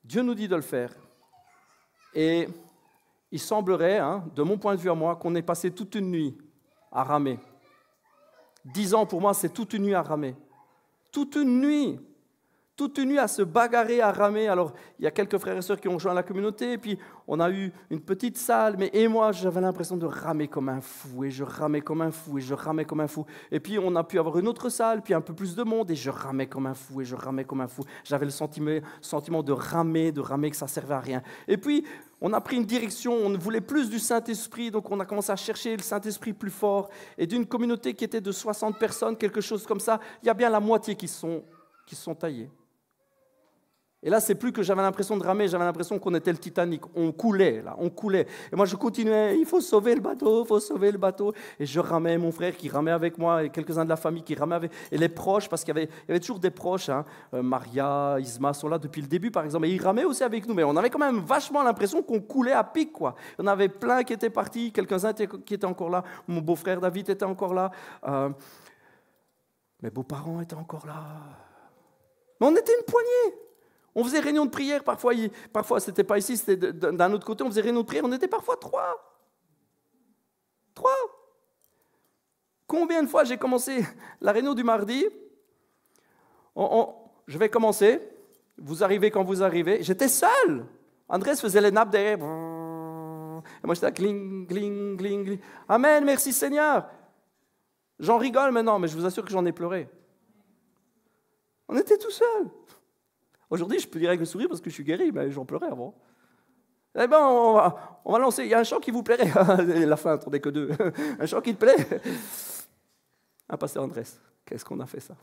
Dieu nous dit de le faire. Et il semblerait, de mon point de vue à moi, qu'on ait passé toute une nuit à ramer. 10 ans, pour moi, c'est toute une nuit à ramer. Toute une nuit à se bagarrer, à ramer. Alors, il y a quelques frères et sœurs qui ont rejoint la communauté, et puis on a eu une petite salle, et moi, j'avais l'impression de ramer comme un fou, et je ramais comme un fou, et je ramais comme un fou. Et puis, on a pu avoir une autre salle, puis un peu plus de monde, et je ramais comme un fou, et je ramais comme un fou. J'avais le sentiment de ramer, que ça ne servait à rien. Et puis, on a pris une direction, on voulait plus du Saint-Esprit, donc on a commencé à chercher le Saint-Esprit plus fort. Et d'une communauté qui était de 60 personnes, quelque chose comme ça, il y a bien la moitié qui se sont taillés. Et là, c'est plus que j'avais l'impression de ramer, j'avais l'impression qu'on était le Titanic. On coulait, là, on coulait. Et moi, je continuais, il faut sauver le bateau, il faut sauver le bateau. Et je ramais, mon frère qui ramait avec moi, et quelques-uns de la famille qui ramaient avec, et les proches, parce qu'il y avait toujours des proches. Maria, Isma sont là depuis le début, par exemple. Et ils ramaient aussi avec nous. Mais on avait quand même vachement l'impression qu'on coulait à pic, quoi. Il y en avait plein qui étaient partis, quelques-uns qui étaient encore là. Mon beau-frère David était encore là. Mes beaux-parents étaient encore là. Mais on était une poignée. On faisait réunion de prière, parfois c'était pas ici, c'était d'un autre côté, on faisait réunion de prière, on était parfois 3. Combien de fois j'ai commencé la réunion du mardi, je vais commencer, vous arrivez quand vous arrivez, j'étais seul. Andrés faisait les nappes derrière, et moi j'étais là, cling, cling, cling, cling. Amen, merci Seigneur. J'en rigole maintenant, mais je vous assure que j'en ai pleuré. On était tout seuls. Aujourd'hui, je peux dire avec le sourire parce que je suis guéri, mais j'en pleurais avant. Eh bien, on va lancer. Il y a un chant qui vous plairait. La fin, attendez que 2. Un chant qui te plaît. Pasteur Andrés, qu'est-ce qu'on a fait ça?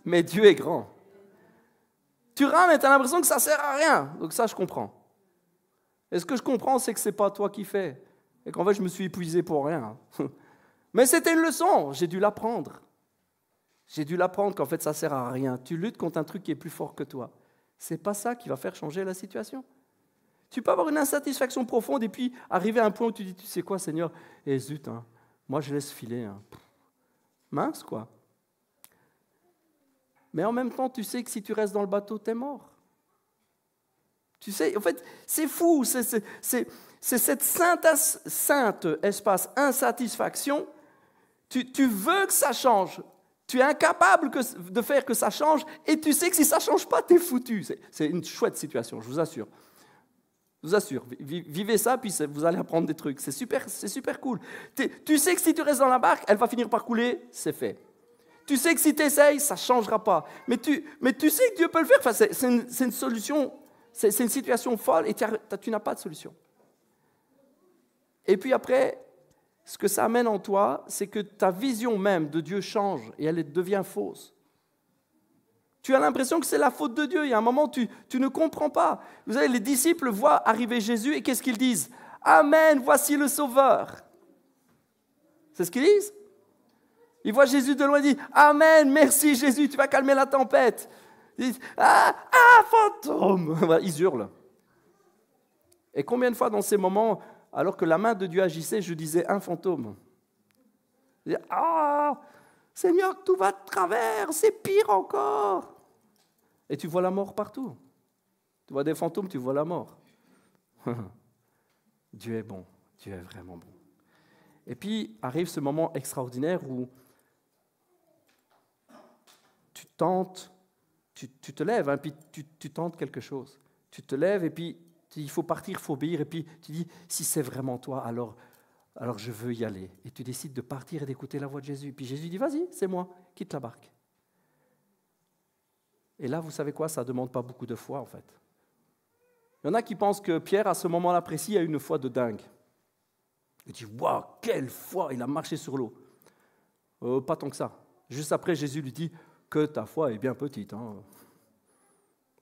Mais Dieu est grand. Tu rames et tu as l'impression que ça ne sert à rien. Donc ça, je comprends. Et ce que je comprends, c'est que ce n'est pas toi qui fais. Et qu'en fait, je me suis épuisé pour rien. Mais c'était une leçon. J'ai dû l'apprendre. J'ai dû l'apprendre qu'en fait, ça ne sert à rien. Tu luttes contre un truc qui est plus fort que toi. Ce n'est pas ça qui va faire changer la situation. Tu peux avoir une insatisfaction profonde et puis arriver à un point où tu dis, tu sais quoi, Seigneur, et zut, moi je laisse filer. Mince, quoi. Mais en même temps, tu sais que si tu restes dans le bateau, tu es mort. Tu sais, en fait, c'est fou. C'est cette sainte espace insatisfaction. Tu veux que ça change. Tu es incapable de faire que ça change et tu sais que si ça ne change pas, tu es foutu. C'est une chouette situation, je vous assure. Je vous assure, vivez ça, puis vous allez apprendre des trucs. C'est super cool. Tu sais que si tu restes dans la barque, elle va finir par couler, c'est fait. Tu sais que si tu essayes, ça ne changera pas. Mais tu sais que Dieu peut le faire. Enfin, c'est une solution, c'est une situation folle et tu n'as pas de solution. Et puis après, ce que ça amène en toi, c'est que ta vision même de Dieu change et elle devient fausse. Tu as l'impression que c'est la faute de Dieu. Il y a un moment, tu ne comprends pas. Vous savez, les disciples voient arriver Jésus et qu'est-ce qu'ils disent? Amen, voici le Sauveur. C'est ce qu'ils disent. Ils voient Jésus de loin et disent, Amen, merci Jésus, tu vas calmer la tempête. Ils disent, fantôme. Ils hurlent. Et combien de fois dans ces moments, alors que la main de Dieu agissait, je disais un fantôme. Je disais, Seigneur, tout va de travers, c'est pire encore. Et tu vois la mort partout. Tu vois des fantômes, tu vois la mort. Dieu est bon, Dieu est vraiment bon. Et puis arrive ce moment extraordinaire où tu tentes, tu te lèves, puis tu tentes quelque chose. Tu te lèves et puis il faut partir, il faut obéir, et puis tu dis, si c'est vraiment toi, alors je veux y aller. Et tu décides de partir et d'écouter la voix de Jésus. Puis Jésus dit, vas-y, c'est moi, quitte la barque. Et là, vous savez quoi, ça ne demande pas beaucoup de foi, en fait. Il y en a qui pensent que Pierre, à ce moment-là précis, a une foi de dingue. Il dit, waouh, quelle foi, il a marché sur l'eau. Pas tant que ça. Juste après, Jésus lui dit, que ta foi est bien petite.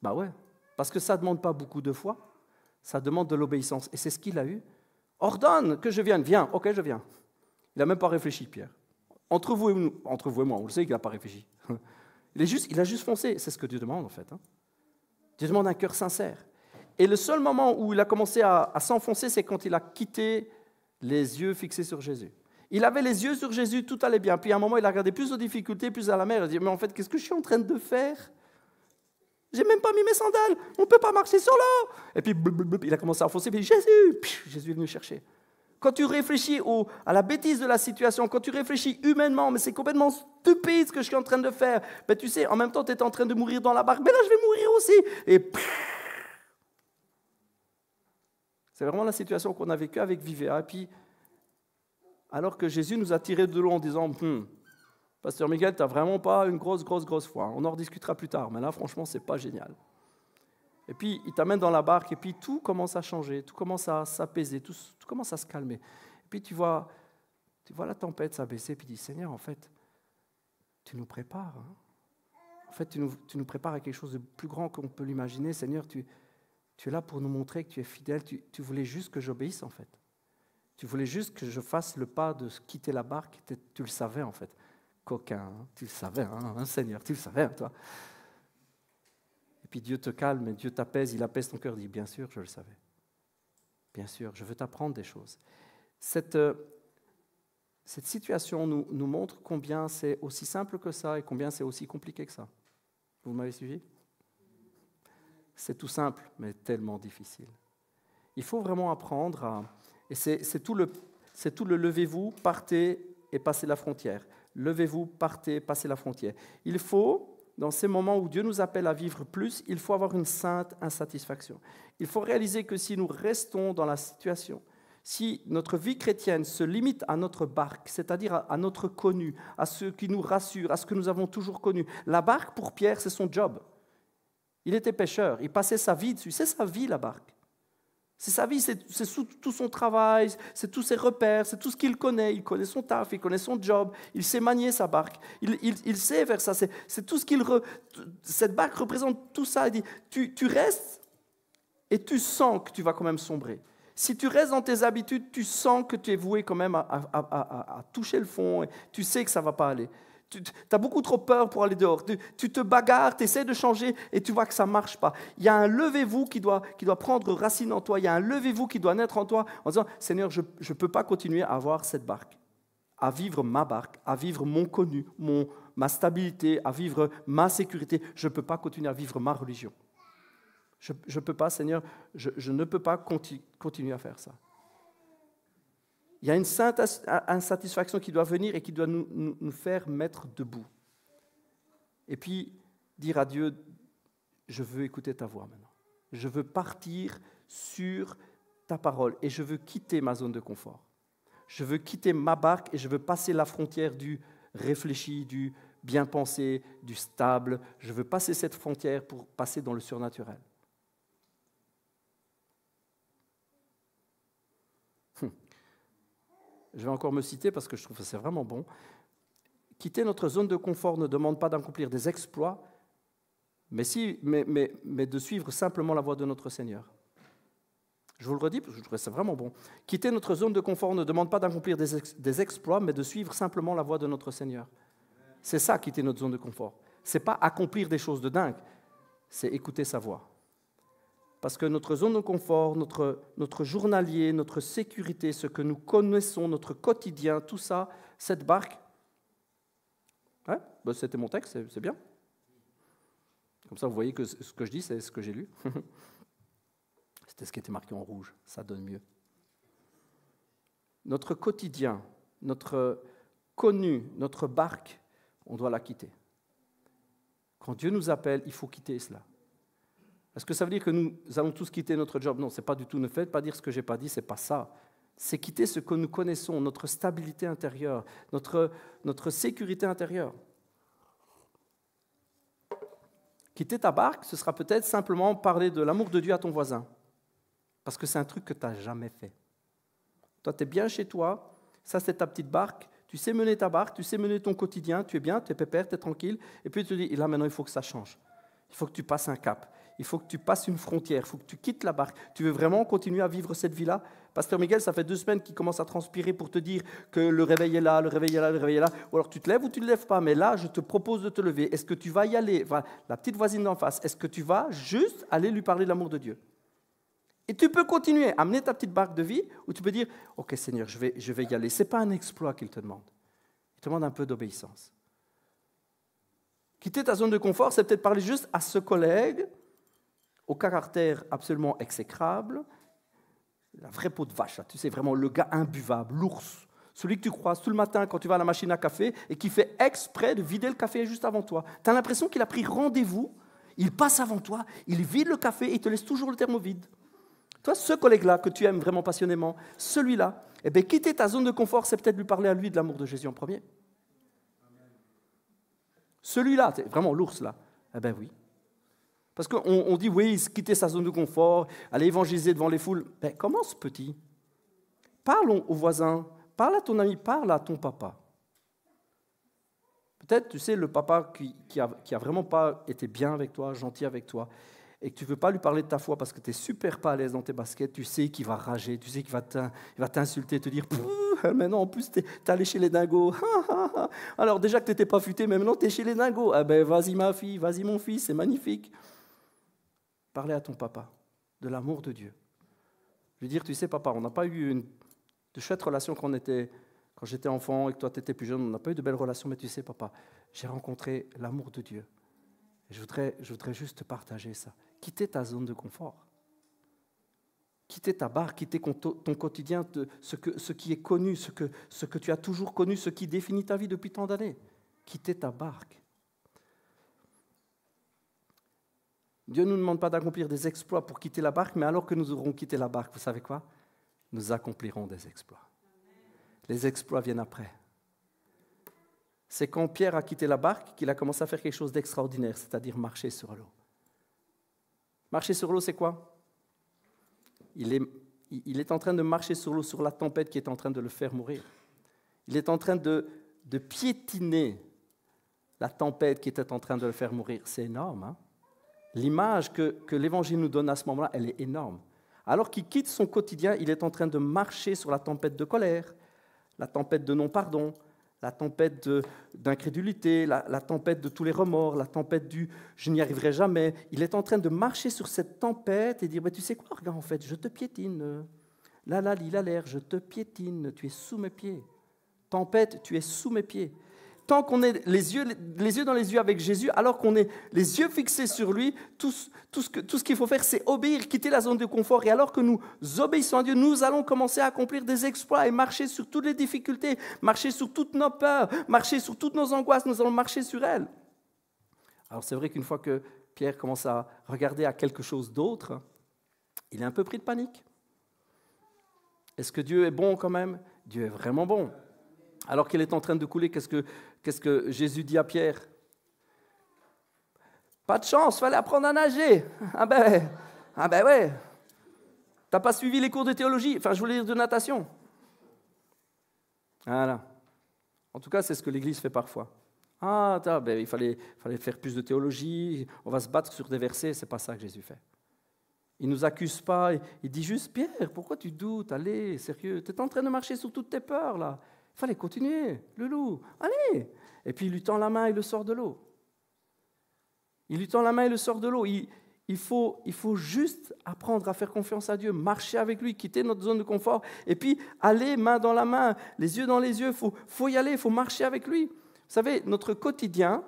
Bah ouais, parce que ça ne demande pas beaucoup de foi. Ça demande de l'obéissance. Et c'est ce qu'il a eu. Ordonne que je vienne. Viens, ok, je viens. Il n'a même pas réfléchi, Pierre. Entre vous et moi, on le sait qu'il n'a pas réfléchi. Il a juste foncé. C'est ce que Dieu demande, en fait. Dieu demande un cœur sincère. Et le seul moment où il a commencé à s'enfoncer, c'est quand il a quitté les yeux fixés sur Jésus. Il avait les yeux sur Jésus, tout allait bien. Puis à un moment, il a regardé plus aux difficultés, plus à la mer. Il a dit, mais en fait, qu'est-ce que je suis en train de faire? J'ai même pas mis mes sandales. On ne peut pas marcher sur l'eau. Et puis, il a commencé à enfoncer. Puis Jésus est venu chercher. Quand tu réfléchis à la bêtise de la situation, quand tu réfléchis humainement, mais c'est complètement stupide ce que je suis en train de faire, ben, tu sais, en même temps, tu es en train de mourir dans la barque, mais là, je vais mourir aussi. Et c'est vraiment la situation qu'on a vécue avec Vivea. Et puis, alors que Jésus nous a tiré de l'eau en disant, Pasteur Miguel, tu n'as vraiment pas une grosse foi. On en rediscutera plus tard, mais là, franchement, ce n'est pas génial. Et puis, il t'amène dans la barque, et puis tout commence à changer, tout commence à s'apaiser, tout commence à se calmer. Et puis, tu vois la tempête s'abaisser, puis tu dis, Seigneur, en fait, tu nous prépares. En fait, tu nous prépares à quelque chose de plus grand qu'on peut l'imaginer. Seigneur, tu es là pour nous montrer que tu es fidèle. Tu voulais juste que j'obéisse, en fait. Tu voulais juste que je fasse le pas de quitter la barque. Tu le savais, en fait. Coquin, tu le savais, Seigneur, tu le savais, toi. Et puis Dieu te calme, Dieu t'apaise, il apaise ton cœur, il dit, bien sûr, je le savais. Bien sûr, je veux t'apprendre des choses. Cette situation nous montre combien c'est aussi simple que ça et combien c'est aussi compliqué que ça. Vous m'avez suivi? C'est tout simple, mais tellement difficile. Il faut vraiment apprendre et c'est tout le levez-vous, partez et passez la frontière. Levez-vous, partez, passez la frontière. Il faut, dans ces moments où Dieu nous appelle à vivre plus, il faut avoir une sainte insatisfaction. Il faut réaliser que si nous restons dans la situation, si notre vie chrétienne se limite à notre barque, c'est-à-dire à notre connu, à ce qui nous rassure, à ce que nous avons toujours connu. La barque, pour Pierre, c'est son job. Il était pêcheur, il passait sa vie dessus. C'est sa vie, la barque. C'est sa vie, c'est tout son travail, c'est tous ses repères, c'est tout ce qu'il connaît. Il connaît son taf, il connaît son job, il sait manier sa barque, il sait faire ça. C'est tout ce cette barque représente tout ça. Il dit, tu restes et tu sens que tu vas quand même sombrer. Si tu restes dans tes habitudes, tu sens que tu es voué quand même à toucher le fond, et tu sais que ça ne va pas aller. Tu as beaucoup trop peur pour aller dehors. Tu te bagarres, tu essaies de changer et tu vois que ça ne marche pas. Il y a un levez-vous qui doit prendre racine en toi. Il y a un levez-vous qui doit naître en toi en disant, Seigneur, je ne peux pas continuer à avoir cette barque, à vivre ma barque, à vivre mon connu, ma stabilité, à vivre ma sécurité. Je ne peux pas continuer à vivre ma religion. Je ne peux pas, Seigneur, je ne peux pas continuer à faire ça. Il y a une sainte insatisfaction qui doit venir et qui doit nous faire mettre debout. Et puis, dire à Dieu, je veux écouter ta voix maintenant. Je veux partir sur ta parole et je veux quitter ma zone de confort. Je veux quitter ma barque et je veux passer la frontière du réfléchi, du bien pensé, du stable. Je veux passer cette frontière pour passer dans le surnaturel. Je vais encore me citer parce que je trouve que c'est vraiment bon. Quitter notre zone de confort ne demande pas d'accomplir des exploits, mais de suivre simplement la voie de notre Seigneur. Je vous le redis parce que je trouve que c'est vraiment bon. Quitter notre zone de confort ne demande pas d'accomplir des exploits, mais de suivre simplement la voie de notre Seigneur. C'est ça, quitter notre zone de confort. Ce n'est pas accomplir des choses de dingue, c'est écouter sa voix. Parce que notre zone de confort, notre journalier, notre sécurité, ce que nous connaissons, notre quotidien, tout ça, cette barque, ouais, ben c'était mon texte, c'est bien. Comme ça, vous voyez que ce que je dis, c'est ce que j'ai lu. C'était ce qui était marqué en rouge, ça donne mieux. Notre quotidien, notre connu, notre barque, on doit la quitter. Quand Dieu nous appelle, il faut quitter cela. Est-ce que ça veut dire que nous allons tous quitter notre job? Non, ce n'est pas du tout. Ne faites pas dire ce que je n'ai pas dit, ce n'est pas ça. C'est quitter ce que nous connaissons, notre stabilité intérieure, notre sécurité intérieure. Quitter ta barque, ce sera peut-être simplement parler de l'amour de Dieu à ton voisin. Parce que c'est un truc que tu n'as jamais fait. Toi, tu es bien chez toi, ça c'est ta petite barque, tu sais mener ta barque, tu sais mener ton quotidien, tu es bien, tu es pépère, tu es tranquille, et puis tu te dis, là maintenant il faut que ça change. Il faut que tu passes un cap. Il faut que tu passes une frontière, il faut que tu quittes la barque. Tu veux vraiment continuer à vivre cette vie-là? Pasteur Miguel, ça fait 2 semaines qu'il commence à transpirer pour te dire que le réveil est là, le réveil est là, le réveil est là. Ou alors tu te lèves ou tu ne te lèves pas. Mais là, je te propose de te lever. Est-ce que tu vas y aller? Enfin, la petite voisine d'en face, est-ce que tu vas juste aller lui parler de l'amour de Dieu? Et tu peux continuer, amener ta petite barque de vie, ou tu peux dire, ok Seigneur, je vais y aller. Ce n'est pas un exploit qu'il te demande. Il te demande un peu d'obéissance. Quitter ta zone de confort, c'est peut-être parler juste à ce collègue, au caractère absolument exécrable, la vraie peau de vache, là, tu sais, vraiment le gars imbuvable, l'ours, celui que tu croises tout le matin quand tu vas à la machine à café et qui fait exprès de vider le café juste avant toi. Tu as l'impression qu'il a pris rendez-vous, il passe avant toi, il vide le café et il te laisse toujours le thermo vide. Toi, ce collègue-là que tu aimes vraiment passionnément, celui-là, eh bien, quitter ta zone de confort, c'est peut-être lui parler à lui de l'amour de Jésus en premier. Celui-là, c'est vraiment l'ours là, eh bien oui. Parce qu'on dit, oui, quitter sa zone de confort, aller évangéliser devant les foules. Ben, commence petit. Parle aux voisins, parle à ton ami, parle à ton papa. Peut-être, tu sais, le papa qui a vraiment pas été bien avec toi, gentil avec toi, et que tu ne veux pas lui parler de ta foi parce que tu es super pas à l'aise dans tes baskets, tu sais qu'il va rager, tu sais qu'il va t'insulter, te dire « Maintenant, en plus, tu es allé chez les dingos. Alors déjà que tu n'étais pas futé, mais maintenant, tu es chez les dingos. Ah ben, vas-y ma fille, vas-y mon fils, c'est magnifique. » Parler à ton papa de l'amour de Dieu. Lui dire, tu sais papa, on n'a pas eu de chouettes relations quand j'étais enfant et que toi tu étais plus jeune, on n'a pas eu de belles relations, mais tu sais papa, j'ai rencontré l'amour de Dieu. Et je voudrais juste te partager ça. Quitter ta zone de confort. Quitter ta barque, quitter ton quotidien, ce qui est connu, ce que tu as toujours connu, ce qui définit ta vie depuis tant d'années. Quitter ta barque. Dieu ne nous demande pas d'accomplir des exploits pour quitter la barque, mais alors que nous aurons quitté la barque, vous savez quoi? Nous accomplirons des exploits. Les exploits viennent après. C'est quand Pierre a quitté la barque qu'il a commencé à faire quelque chose d'extraordinaire, c'est-à-dire marcher sur l'eau. Marcher sur l'eau, c'est quoi? Il est en train de marcher sur l'eau, sur la tempête qui est en train de le faire mourir. Il est en train de piétiner la tempête qui était en train de le faire mourir. C'est énorme, hein? L'image que l'Évangile nous donne à ce moment-là, elle est énorme. Alors qu'il quitte son quotidien, il est en train de marcher sur la tempête de colère, la tempête de non-pardon, la tempête d'incrédulité, la tempête de tous les remords, la tempête du « je n'y arriverai jamais ». Il est en train de marcher sur cette tempête et dire « tu sais quoi, regarde, en fait, je te piétine. Là, il a l'air, je te piétine, tu es sous mes pieds. Tempête, tu es sous mes pieds. » Tant qu'on est les yeux dans les yeux avec Jésus, alors qu'on est les yeux fixés sur lui, tout ce qu'il faut faire, c'est obéir, quitter la zone de confort. Et alors que nous obéissons à Dieu, nous allons commencer à accomplir des exploits et marcher sur toutes les difficultés, marcher sur toutes nos peurs, marcher sur toutes nos angoisses, nous allons marcher sur elles. Alors c'est vrai qu'une fois que Pierre commence à regarder à quelque chose d'autre, il est un peu pris de panique. Est-ce que Dieu est bon quand même? Dieu est vraiment bon. Alors qu'il est en train de couler, qu'est-ce que Jésus dit à Pierre? Pas de chance, fallait apprendre à nager. Ah ben ouais. T'as pas suivi les cours de théologie, enfin je voulais dire de natation. Voilà. En tout cas, c'est ce que l'Église fait parfois. Il fallait faire plus de théologie, on va se battre sur des versets, c'est pas ça que Jésus fait. Il ne nous accuse pas, il dit juste, Pierre, pourquoi tu doutes? Allez, sérieux, tu es en train de marcher sur toutes tes peurs là. Il fallait continuer, le loup, allez. Et puis il lui tend la main et le sort de l'eau. Il lui tend la main et le sort de l'eau. Il faut juste apprendre à faire confiance à Dieu, marcher avec lui, quitter notre zone de confort, et puis aller main dans la main, les yeux dans les yeux, faut y aller, il faut marcher avec lui. Vous savez, notre quotidien,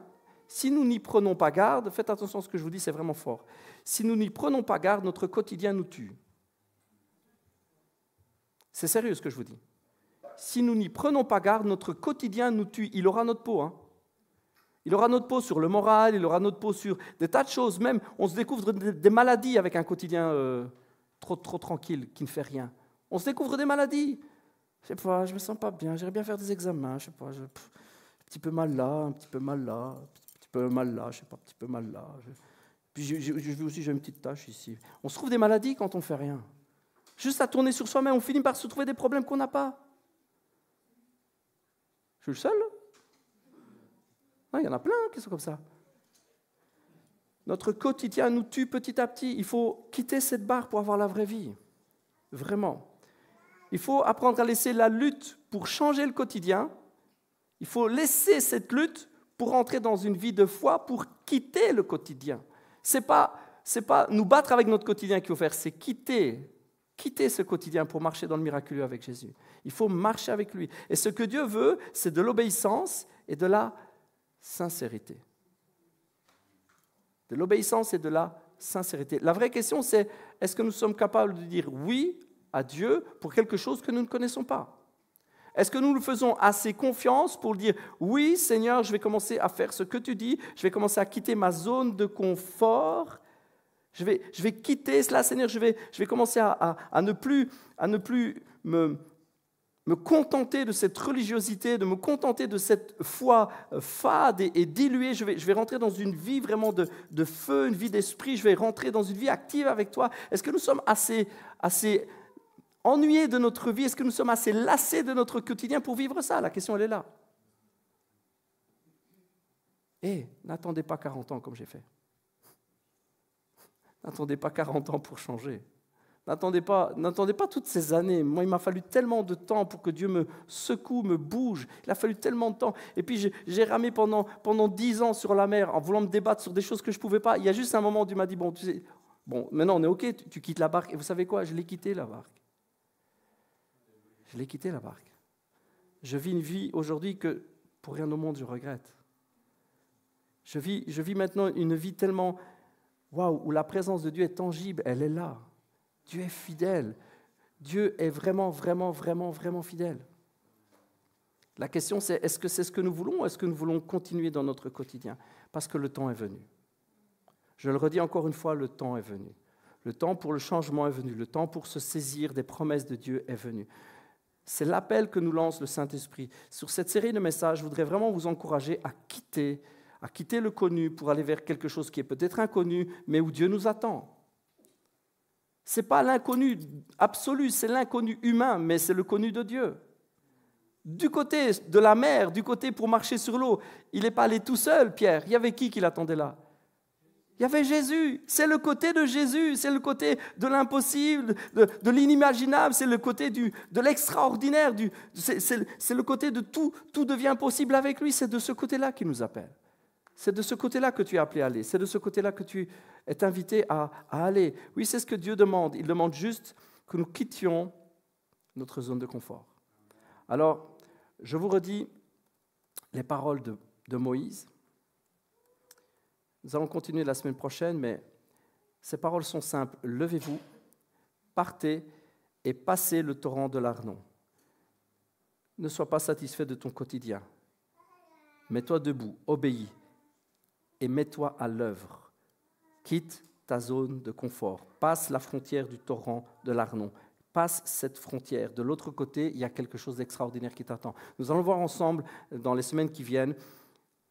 si nous n'y prenons pas garde, faites attention à ce que je vous dis, c'est vraiment fort. Si nous n'y prenons pas garde, notre quotidien nous tue. C'est sérieux ce que je vous dis. Si nous n'y prenons pas garde, notre quotidien nous tue. Il aura notre peau. Il aura notre peau sur le moral, il aura notre peau sur des tas de choses. Même, on se découvre des maladies avec un quotidien trop tranquille, qui ne fait rien. On se découvre des maladies. Je sais pas, je me sens pas bien, j'aimerais bien faire des examens, je sais pas, un petit peu mal là, un petit peu mal là, un petit peu mal là, je sais pas, un petit peu mal là. Puis je veux aussi, j'ai une petite tache ici. On se trouve des maladies quand on fait rien. Juste à tourner sur soi-même, on finit par se trouver des problèmes qu'on n'a pas. Je suis le seul? Non, il y en a plein qui sont comme ça. Notre quotidien nous tue petit à petit. Il faut quitter cette barre pour avoir la vraie vie. Vraiment. Il faut apprendre à laisser la lutte pour changer le quotidien. Il faut laisser cette lutte pour entrer dans une vie de foi, pour quitter le quotidien. C'est pas nous battre avec notre quotidien qu'il faut faire, c'est quitter ce quotidien pour marcher dans le miraculeux avec Jésus. Il faut marcher avec lui. Et ce que Dieu veut, c'est de l'obéissance et de la sincérité. De l'obéissance et de la sincérité. La vraie question, c'est est-ce que nous sommes capables de dire oui à Dieu pour quelque chose que nous ne connaissons pas? Est-ce que nous nous faisons assez confiance pour dire oui, Seigneur, je vais commencer à faire ce que tu dis, je vais commencer à quitter ma zone de confort, je vais quitter cela, Seigneur, je vais commencer à ne plus me contenter de cette religiosité, de me contenter de cette foi fade et diluée. Je vais rentrer dans une vie vraiment de feu, une vie d'esprit. Je vais rentrer dans une vie active avec toi. Est-ce que nous sommes assez ennuyés de notre vie? Est-ce que nous sommes assez lassés de notre quotidien pour vivre ça? La question, elle est là. Et n'attendez pas 40 ans comme j'ai fait. N'attendez pas 40 ans pour changer. N'attendez pas toutes ces années. Moi, il m'a fallu tellement de temps pour que Dieu me secoue, me bouge. Il a fallu tellement de temps. Et puis, j'ai ramé pendant 10 ans sur la mer en voulant me débattre sur des choses que je ne pouvais pas. Il y a juste un moment où Dieu m'a dit, bon, tu sais, maintenant on est OK, tu quittes la barque. Et vous savez quoi? Je l'ai quitté, la barque. Je l'ai quitté, la barque. Je vis une vie aujourd'hui que, pour rien au monde, je regrette. Je vis maintenant une vie tellement, waouh, où la présence de Dieu est tangible, elle est là. Dieu est fidèle. Dieu est vraiment, vraiment, vraiment, vraiment fidèle. La question c'est, est-ce que c'est ce que nous voulons ou est-ce que nous voulons continuer dans notre quotidien? Parce que le temps est venu. Je le redis encore une fois, le temps est venu. Le temps pour le changement est venu. Le temps pour se saisir des promesses de Dieu est venu. C'est l'appel que nous lance le Saint-Esprit. Sur cette série de messages, je voudrais vraiment vous encourager à quitter le connu pour aller vers quelque chose qui est peut-être inconnu, mais où Dieu nous attend. Ce n'est pas l'inconnu absolu, c'est l'inconnu humain, mais c'est le connu de Dieu. Du côté de la mer, du côté pour marcher sur l'eau, il n'est pas allé tout seul, Pierre. Il y avait qui l'attendait là? Il y avait Jésus. C'est le côté de Jésus, c'est le côté de l'impossible, de l'inimaginable, c'est le côté de l'extraordinaire, c'est le côté de tout devient possible avec lui. C'est de ce côté-là qu'il nous appelle. C'est de ce côté-là que tu es appelé à aller. C'est de ce côté-là que tu es invité à aller. Oui, c'est ce que Dieu demande. Il demande juste que nous quittions notre zone de confort. Alors, je vous redis les paroles de Moïse. Nous allons continuer la semaine prochaine, mais ces paroles sont simples. Levez-vous, partez et passez le torrent de l'Arnon. Ne sois pas satisfait de ton quotidien. Mets-toi debout, obéis. Et mets-toi à l'œuvre. Quitte ta zone de confort. Passe la frontière du torrent de l'Arnon. Passe cette frontière. De l'autre côté, il y a quelque chose d'extraordinaire qui t'attend. Nous allons voir ensemble, dans les semaines qui viennent,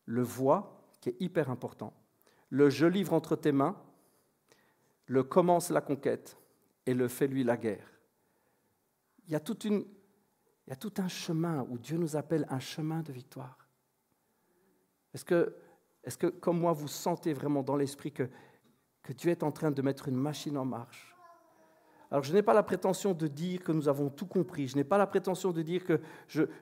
le voie, qui est hyper important, le je livre entre tes mains, le commence la conquête et le fais-lui la guerre. Il y a tout un chemin où Dieu nous appelle un chemin de victoire. Est-ce que, comme moi, vous sentez vraiment dans l'esprit que Dieu est en train de mettre une machine en marche? Alors, je n'ai pas la prétention de dire que nous avons tout compris. Je n'ai pas la prétention de dire que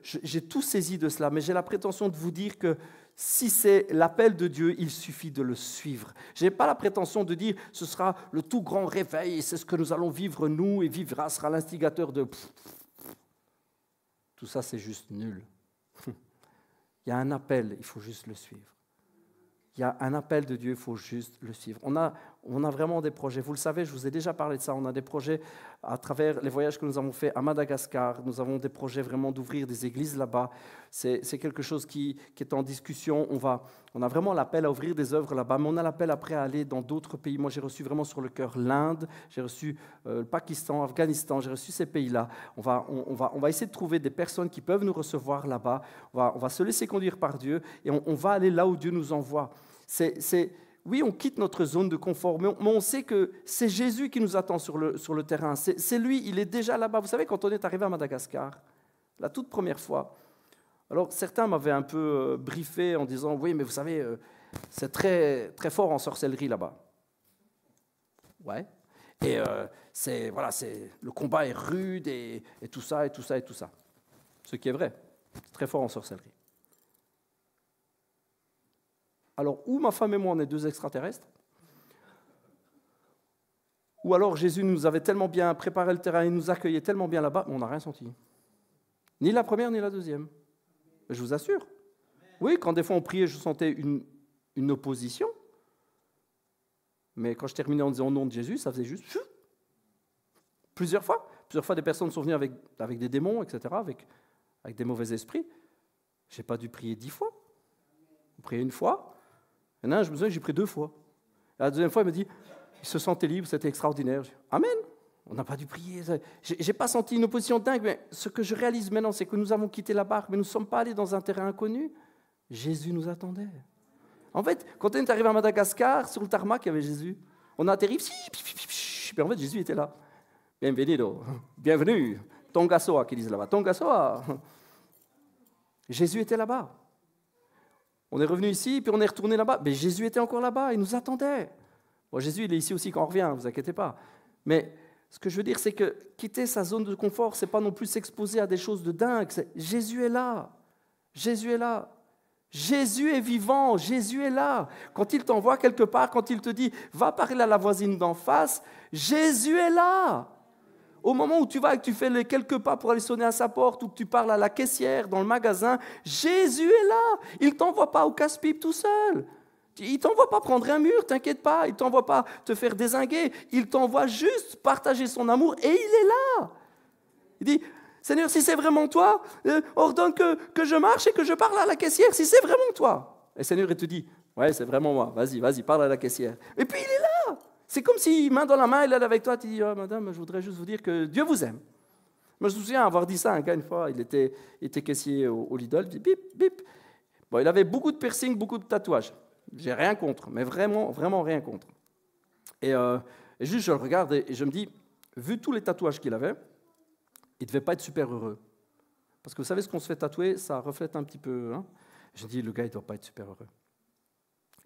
j'ai tout saisi de cela. Mais j'ai la prétention de vous dire que si c'est l'appel de Dieu, il suffit de le suivre. Je n'ai pas la prétention de dire ce sera le tout grand réveil, c'est ce que nous allons vivre nous, et vivra sera l'instigateur de... Tout ça, c'est juste nul. Il y a un appel, il faut juste le suivre. Il y a un appel de Dieu, il faut juste le suivre. On a vraiment des projets. Vous le savez, je vous ai déjà parlé de ça. On a des projets à travers les voyages que nous avons faits à Madagascar. Nous avons des projets vraiment d'ouvrir des églises là-bas. C'est quelque chose qui est en discussion. On a vraiment l'appel à ouvrir des œuvres là-bas, mais on a l'appel après à aller dans d'autres pays. Moi, j'ai reçu vraiment sur le cœur l'Inde, j'ai reçu le Pakistan, l'Afghanistan, j'ai reçu ces pays-là. On va essayer de trouver des personnes qui peuvent nous recevoir là-bas. On va se laisser conduire par Dieu et on va aller là où Dieu nous envoie. Oui, on quitte notre zone de confort, mais on sait que c'est Jésus qui nous attend sur le terrain. C'est lui, il est déjà là-bas. Vous savez, quand on est arrivé à Madagascar, la toute première fois, alors certains m'avaient un peu briefé en disant « Oui, mais vous savez, c'est très, très fort en sorcellerie là-bas. Ouais. Et le combat est rude et tout ça, et tout ça, et tout ça. Ce qui est vrai, c'est très fort en sorcellerie. Alors, ou ma femme et moi, on est deux extraterrestres, ou alors Jésus nous avait tellement bien préparé le terrain, il nous accueillait tellement bien là-bas, on n'a rien senti. Ni la première, ni la deuxième. Je vous assure. Oui, quand des fois on priait, je sentais une opposition. Mais quand je terminais en disant au nom de Jésus, ça faisait juste... Plusieurs fois, des personnes sont venues avec des démons, etc., avec des mauvais esprits. Je n'ai pas dû prier 10 fois. J'ai prié une fois. Et là, je me souviens que j'ai prié 2 fois. Et la deuxième fois, il me dit, il se sentait libre, c'était extraordinaire. Je dis, Amen. On n'a pas dû prier. Je n'ai pas senti une opposition dingue, mais ce que je réalise maintenant, c'est que nous avons quitté la barque, mais nous ne sommes pas allés dans un terrain inconnu. Jésus nous attendait. En fait, quand on est arrivé à Madagascar, sur le tarmac, il y avait Jésus. On a atterri, mais en fait, Jésus était là. Bienvenido, bienvenue, Tonga Soa, qu'ils disent là-bas, Tonga Soa. Jésus était là-bas. On est revenu ici, puis on est retourné là-bas. Mais Jésus était encore là-bas, il nous attendait. Bon, Jésus, il est ici aussi quand on revient, ne vous inquiétez pas. Mais ce que je veux dire, c'est que quitter sa zone de confort, ce n'est pas non plus s'exposer à des choses de dingue. Jésus est là. Jésus est là. Jésus est vivant, Jésus est là. Quand il t'envoie quelque part, quand il te dit « va parler à la voisine d'en face », Jésus est là. Au moment où tu vas et que tu fais les quelques pas pour aller sonner à sa porte ou que tu parles à la caissière dans le magasin, Jésus est là. Il ne t'envoie pas au casse-pipe tout seul. Il ne t'envoie pas prendre un mur, t'inquiète pas. Il ne t'envoie pas te faire dézinguer. Il t'envoie juste partager son amour et il est là. Il dit « Seigneur, si c'est vraiment toi, ordonne que je marche et que je parle à la caissière, si c'est vraiment toi. » Et le Seigneur, il te dit « Ouais, c'est vraiment moi. Vas-y, parle à la caissière. » Et puis il est là. C'est comme si, main dans la main, il est avec toi, tu dis « Madame, je voudrais juste vous dire que Dieu vous aime. » Moi, je me souviens avoir dit ça à un gars une fois, il était caissier au Lidl, il dit « Bip, bip ». Bon, il avait beaucoup de piercings, beaucoup de tatouages. J'ai rien contre, mais vraiment, vraiment rien contre. Et juste, je le regarde et je me dis, vu tous les tatouages qu'il avait, il ne devait pas être super heureux. Parce que vous savez, ce qu'on se fait tatouer, ça reflète un petit peu. Hein. Je dis, le gars, il ne doit pas être super heureux.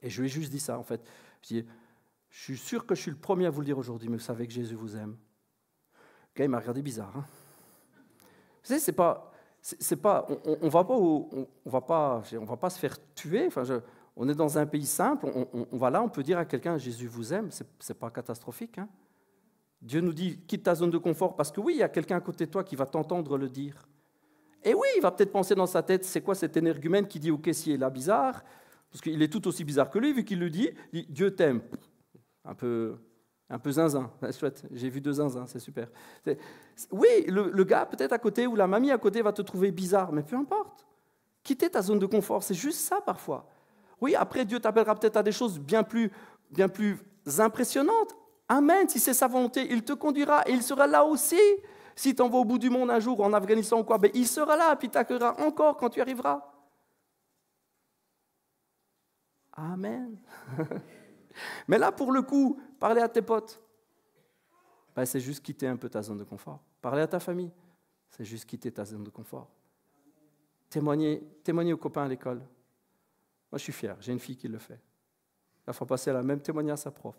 Et je lui ai juste dit ça, en fait. Je dis, je suis sûr que je suis le premier à vous le dire aujourd'hui, mais vous savez que Jésus vous aime. Le gars, il m'a regardé bizarre. Hein. Vous savez, on va pas se faire tuer. Enfin, on est dans un pays simple. On va là, on peut dire à quelqu'un, Jésus vous aime. C'est pas catastrophique. Hein. Dieu nous dit, quitte ta zone de confort, parce que oui, il y a quelqu'un à côté de toi qui va t'entendre le dire. Et oui, il va peut-être penser dans sa tête, c'est quoi cet énergumène qui dit au caissier là bizarre, parce qu'il est tout aussi bizarre que lui, vu qu'il le dit, Dieu t'aime. Un peu zinzin, chouette, j'ai vu 2 zinzins, c'est super. Oui, le gars peut-être à côté, ou la mamie à côté va te trouver bizarre, mais peu importe. Quitter ta zone de confort, c'est juste ça parfois. Oui, après Dieu t'appellera peut-être à des choses bien plus impressionnantes. Amen, si c'est sa volonté, il te conduira et il sera là aussi. Si tu envoies au bout du monde un jour, en Afghanistan ou quoi, ben, il sera là, puis t'accueillera encore quand tu arriveras. Amen. Mais là, pour le coup, parler à tes potes, ben, c'est juste quitter un peu ta zone de confort. Parler à ta famille, c'est juste quitter ta zone de confort. Témoigner aux copains à l'école. Moi, je suis fier, j'ai une fille qui le fait. La fois passée, elle a même témoigné à sa prof.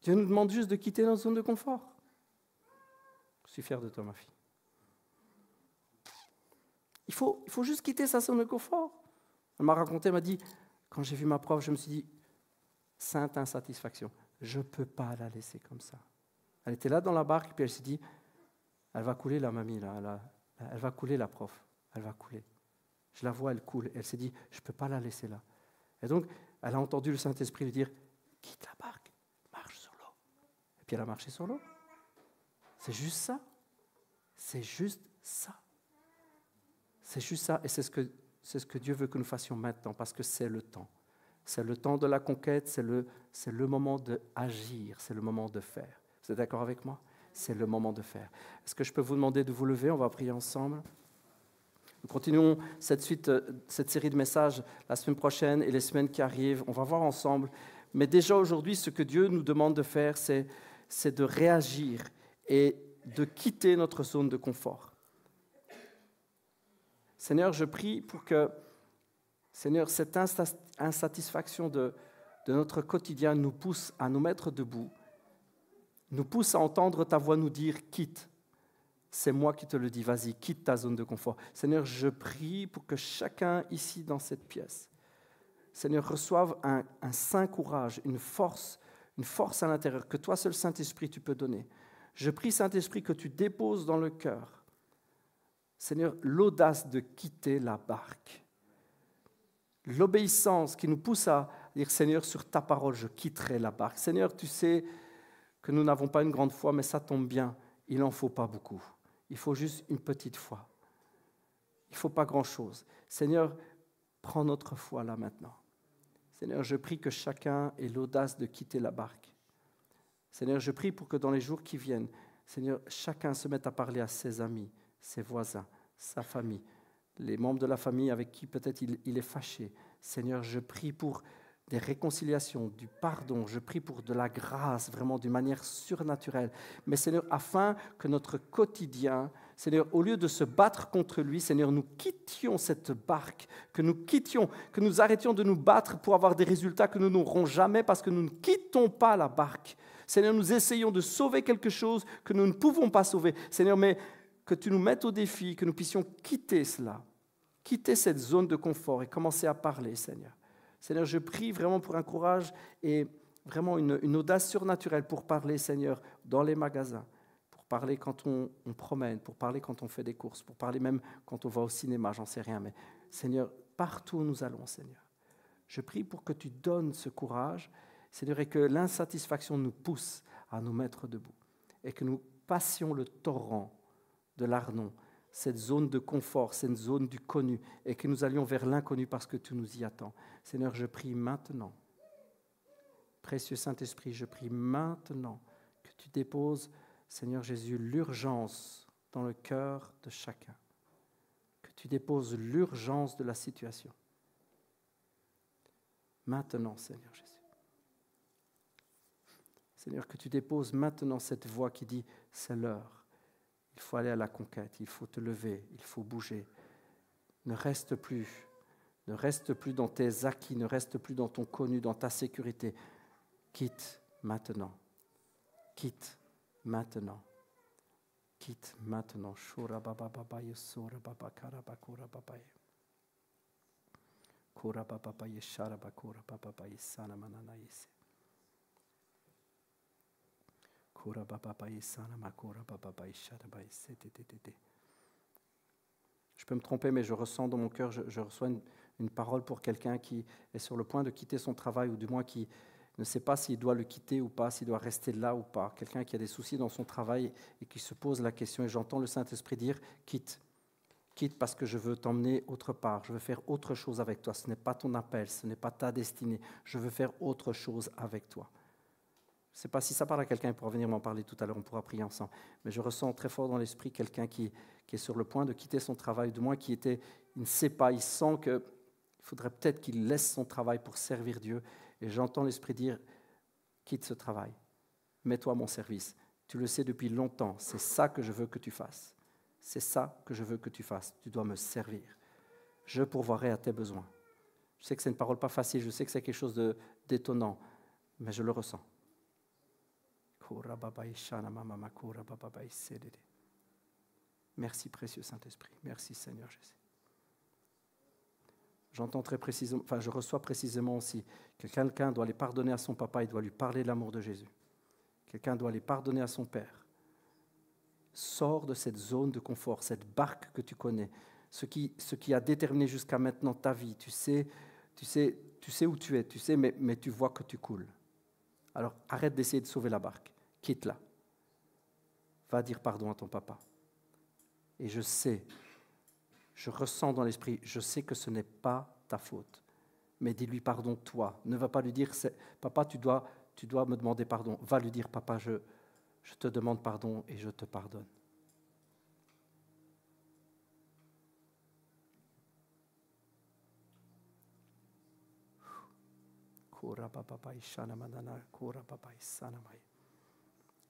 Dieu nous demande juste de quitter notre zone de confort. Je suis fier de toi, ma fille. Il faut juste quitter sa zone de confort. Elle m'a raconté, elle m'a dit, quand j'ai vu ma prof, je me suis dit, sainte insatisfaction, je ne peux pas la laisser comme ça. Elle était là dans la barque, puis elle s'est dit, elle va couler la mamie, là, elle va couler la prof, elle va couler. Je la vois, elle coule. Elle s'est dit, je ne peux pas la laisser là. Et donc, elle a entendu le Saint-Esprit lui dire, quitte la barque, marche sur l'eau. Et puis elle a marché sur l'eau. C'est juste ça. C'est juste ça. C'est juste ça. Et c'est ce que Dieu veut que nous fassions maintenant, parce que c'est le temps. C'est le temps de la conquête, c'est le moment d'agir, c'est le moment de faire. Vous êtes d'accord avec moi? C'est le moment de faire. Est-ce que je peux vous demander de vous lever? On va prier ensemble. Nous continuons cette série de messages la semaine prochaine et les semaines qui arrivent. On va voir ensemble. Mais déjà aujourd'hui, ce que Dieu nous demande de faire, c'est de réagir et de quitter notre zone de confort. Seigneur, je prie pour que Seigneur, cette insatisfaction de notre quotidien nous pousse à nous mettre debout, nous pousse à entendre ta voix nous dire « quitte ». C'est moi qui te le dis, vas-y, quitte ta zone de confort. Seigneur, je prie pour que chacun ici dans cette pièce, Seigneur, reçoive un saint courage, une force à l'intérieur, que toi seul, Saint-Esprit, tu peux donner. Je prie, Saint-Esprit, que tu déposes dans le cœur, Seigneur, l'audace de quitter la barque. L'obéissance qui nous pousse à dire, Seigneur, sur ta parole, je quitterai la barque. Seigneur, tu sais que nous n'avons pas une grande foi, mais ça tombe bien, il n'en faut pas beaucoup. Il faut juste une petite foi. Il ne faut pas grand-chose. Seigneur, prends notre foi là maintenant. Seigneur, je prie que chacun ait l'audace de quitter la barque. Seigneur, je prie pour que dans les jours qui viennent, Seigneur, chacun se mette à parler à ses amis, ses voisins, sa famille, les membres de la famille avec qui peut-être il est fâché. Seigneur, je prie pour des réconciliations, du pardon, je prie pour de la grâce, vraiment d'une manière surnaturelle. Mais Seigneur, afin que notre quotidien, Seigneur, au lieu de se battre contre lui, Seigneur, nous quittions cette barque, que nous arrêtions de nous battre pour avoir des résultats que nous n'aurons jamais parce que nous ne quittons pas la barque. Seigneur, nous essayons de sauver quelque chose que nous ne pouvons pas sauver. Seigneur, mais que tu nous mettes au défi, que nous puissions quitter cela, quitter cette zone de confort et commencer à parler, Seigneur. Seigneur, je prie vraiment pour un courage et vraiment une audace surnaturelle pour parler, Seigneur, dans les magasins, pour parler quand on promène, pour parler quand on fait des courses, pour parler même quand on va au cinéma, j'en sais rien. Mais Seigneur, partout où nous allons, Seigneur, je prie pour que tu donnes ce courage, Seigneur, et que l'insatisfaction nous pousse à nous mettre debout et que nous passions le torrent de l'Arnon, cette zone de confort, cette zone du connu, et que nous allions vers l'inconnu parce que tu nous y attends. Seigneur, je prie maintenant, précieux Saint-Esprit, je prie maintenant que tu déposes, Seigneur Jésus, l'urgence dans le cœur de chacun, que tu déposes l'urgence de la situation. Maintenant, Seigneur Jésus. Seigneur, que tu déposes maintenant cette voix qui dit « c'est l'heure ». Il faut aller à la conquête, il faut te lever, il faut bouger. Ne reste plus dans tes acquis, ne reste plus dans ton connu, dans ta sécurité. Quitte maintenant. Quitte maintenant. Quitte maintenant. Shura baba baba yesura baba karaba kura baba ye. Kura baba baba yeshara bakura baba baba yesana manana yese. Je peux me tromper, mais je ressens dans mon cœur, je reçois une parole pour quelqu'un qui est sur le point de quitter son travail, ou du moins qui ne sait pas s'il doit le quitter ou pas, s'il doit rester là ou pas. Quelqu'un qui a des soucis dans son travail et qui se pose la question, et j'entends le Saint-Esprit dire « quitte ». Quitte parce que je veux t'emmener autre part, je veux faire autre chose avec toi. Ce n'est pas ton appel, ce n'est pas ta destinée. Je veux faire autre chose avec toi. Je ne sais pas si ça parle à quelqu'un, il pourra venir m'en parler tout à l'heure, on pourra prier ensemble. Mais je ressens très fort dans l'esprit quelqu'un qui est sur le point de quitter son travail, du moins il ne sait pas, il sent qu'il faudrait peut-être qu'il laisse son travail pour servir Dieu. Et j'entends l'esprit dire, quitte ce travail, mets-toi à mon service. Tu le sais depuis longtemps, c'est ça que je veux que tu fasses. C'est ça que je veux que tu fasses, tu dois me servir. Je pourvoirai à tes besoins. Je sais que c'est une parole pas facile, je sais que c'est quelque chose d'étonnant, mais je le ressens. Merci précieux Saint-Esprit, merci Seigneur Jésus. J'entends très précisément, je reçois précisément aussi que quelqu'un doit aller pardonner à son papa, il doit lui parler de l'amour de Jésus. Quelqu'un doit aller pardonner à son père. Sors de cette zone de confort, cette barque que tu connais, ce qui a déterminé jusqu'à maintenant ta vie. Tu sais où tu es, tu sais, mais tu vois que tu coules. Alors arrête d'essayer de sauver la barque. Quitte-la. Va dire pardon à ton papa. Et je ressens dans l'esprit, je sais que ce n'est pas ta faute. Mais dis-lui pardon toi. Ne va pas lui dire, papa, tu dois me demander pardon. Va lui dire, papa, je te demande pardon et je te pardonne.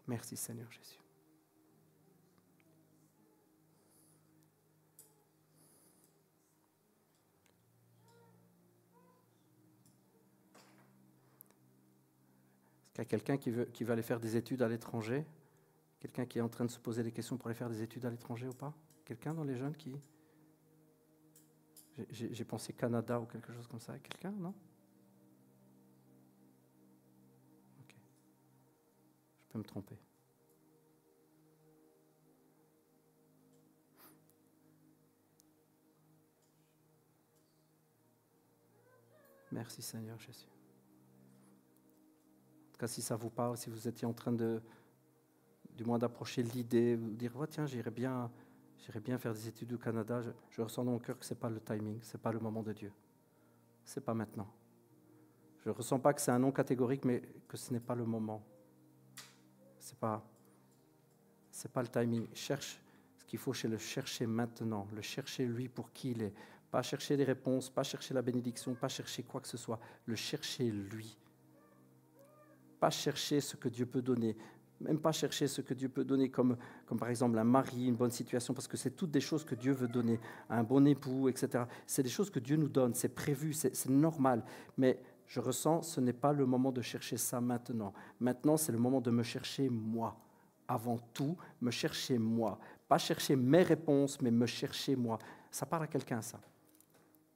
Merci Seigneur Jésus. Qu'il y a quelqu'un qui veut aller faire des études à l'étranger? Quelqu'un qui est en train de se poser des questions pour aller faire des études à l'étranger ou pas? Quelqu'un dans les jeunes qui... J'ai pensé Canada ou quelque chose comme ça. Quelqu'un, non? Ok. Je peux me tromper. Merci Seigneur Jésus. En tout cas, si ça vous parle, si vous étiez en train du moins d'approcher l'idée, vous dire oh, tiens, j'irais bien faire des études au Canada, je ressens dans mon cœur que ce n'est pas le timing, ce n'est pas le moment de Dieu. Ce n'est pas maintenant. Je ne ressens pas que c'est un non catégorique, mais que ce n'est pas le moment. Ce n'est pas le timing. Cherche ce qu'il faut, c'est le chercher maintenant, le chercher lui pour qui il est. Pas chercher des réponses, pas chercher la bénédiction, pas chercher quoi que ce soit. Le chercher lui. Pas chercher ce que Dieu peut donner. Même pas chercher ce que Dieu peut donner comme par exemple un mari, une bonne situation, parce que c'est toutes des choses que Dieu veut donner, un bon époux, etc. C'est des choses que Dieu nous donne, c'est prévu, c'est normal. Mais je ressens, ce n'est pas le moment de chercher ça maintenant. Maintenant, c'est le moment de me chercher moi. Avant tout, me chercher moi. Pas chercher mes réponses, mais me chercher moi. Ça parle à quelqu'un, ça.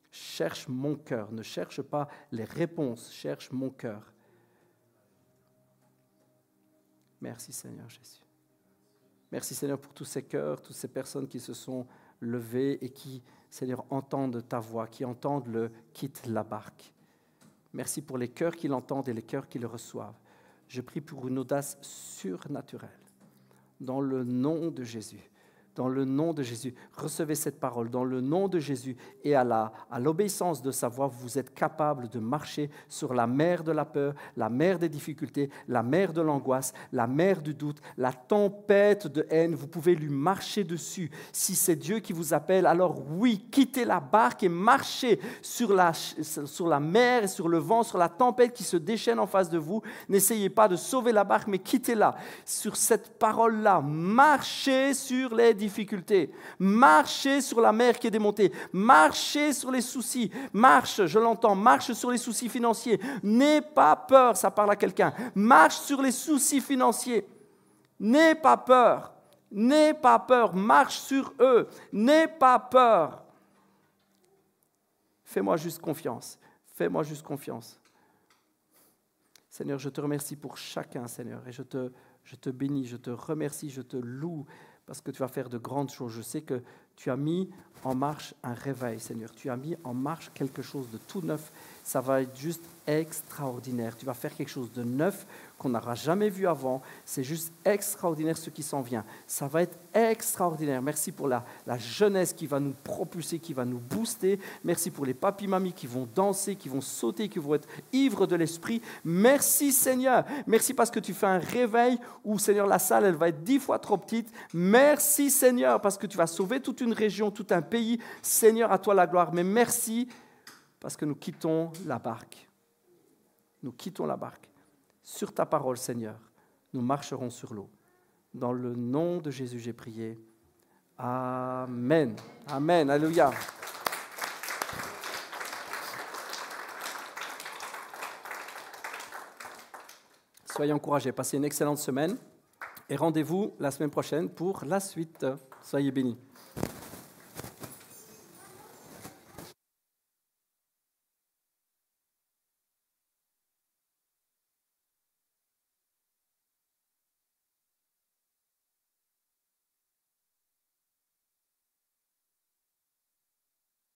Cherche mon cœur, ne cherche pas les réponses, cherche mon cœur. Merci Seigneur Jésus. Merci Seigneur pour tous ces cœurs, toutes ces personnes qui se sont levées et qui, Seigneur, entendent ta voix, qui entendent le « quitte la barque ». Merci pour les cœurs qui l'entendent et les cœurs qui le reçoivent. Je prie pour une audace surnaturelle. Dans le nom de Jésus. Dans le nom de Jésus, recevez cette parole. Dans le nom de Jésus et à l'obéissance de sa voix, vous êtes capable de marcher sur la mer de la peur, la mer des difficultés, la mer de l'angoisse, la mer du doute, la tempête de haine. Vous pouvez lui marcher dessus. Si c'est Dieu qui vous appelle, alors oui, quittez la barque et marchez sur la mer et sur le vent, sur la tempête qui se déchaîne en face de vous. N'essayez pas de sauver la barque, mais quittez-la. Sur cette parole-là, marchez sur les difficultés. Marchez sur la mer qui est démontée. Marchez sur les soucis. Marche, je l'entends, marche sur les soucis financiers. N'aie pas peur, ça parle à quelqu'un. Marche sur les soucis financiers. N'aie pas peur. N'aie pas peur. Marche sur eux. N'aie pas peur. Fais-moi juste confiance. Fais-moi juste confiance. Seigneur, je te remercie pour chacun, Seigneur, et je te bénis, je te remercie, je te loue, parce que tu vas faire de grandes choses. Je sais que tu as mis en marche un réveil, Seigneur. Tu as mis en marche quelque chose de tout neuf. Ça va être juste extraordinaire. Tu vas faire quelque chose de neuf qu'on n'aura jamais vu avant. C'est juste extraordinaire ce qui s'en vient. Ça va être extraordinaire. Merci pour la jeunesse qui va nous propulser, qui va nous booster. Merci pour les papis-mamies qui vont danser, qui vont sauter, qui vont être ivres de l'esprit. Merci Seigneur. Merci parce que tu fais un réveil où, Seigneur, la salle, elle va être 10 fois trop petite. Merci Seigneur parce que tu vas sauver toute une région, tout un pays. Seigneur, à toi la gloire. Mais merci parce que nous quittons la barque. Nous quittons la barque. Sur ta parole, Seigneur, nous marcherons sur l'eau. Dans le nom de Jésus, j'ai prié. Amen. Amen. Alléluia. Soyez encouragés. Passez une excellente semaine. Et rendez-vous la semaine prochaine pour la suite. Soyez bénis.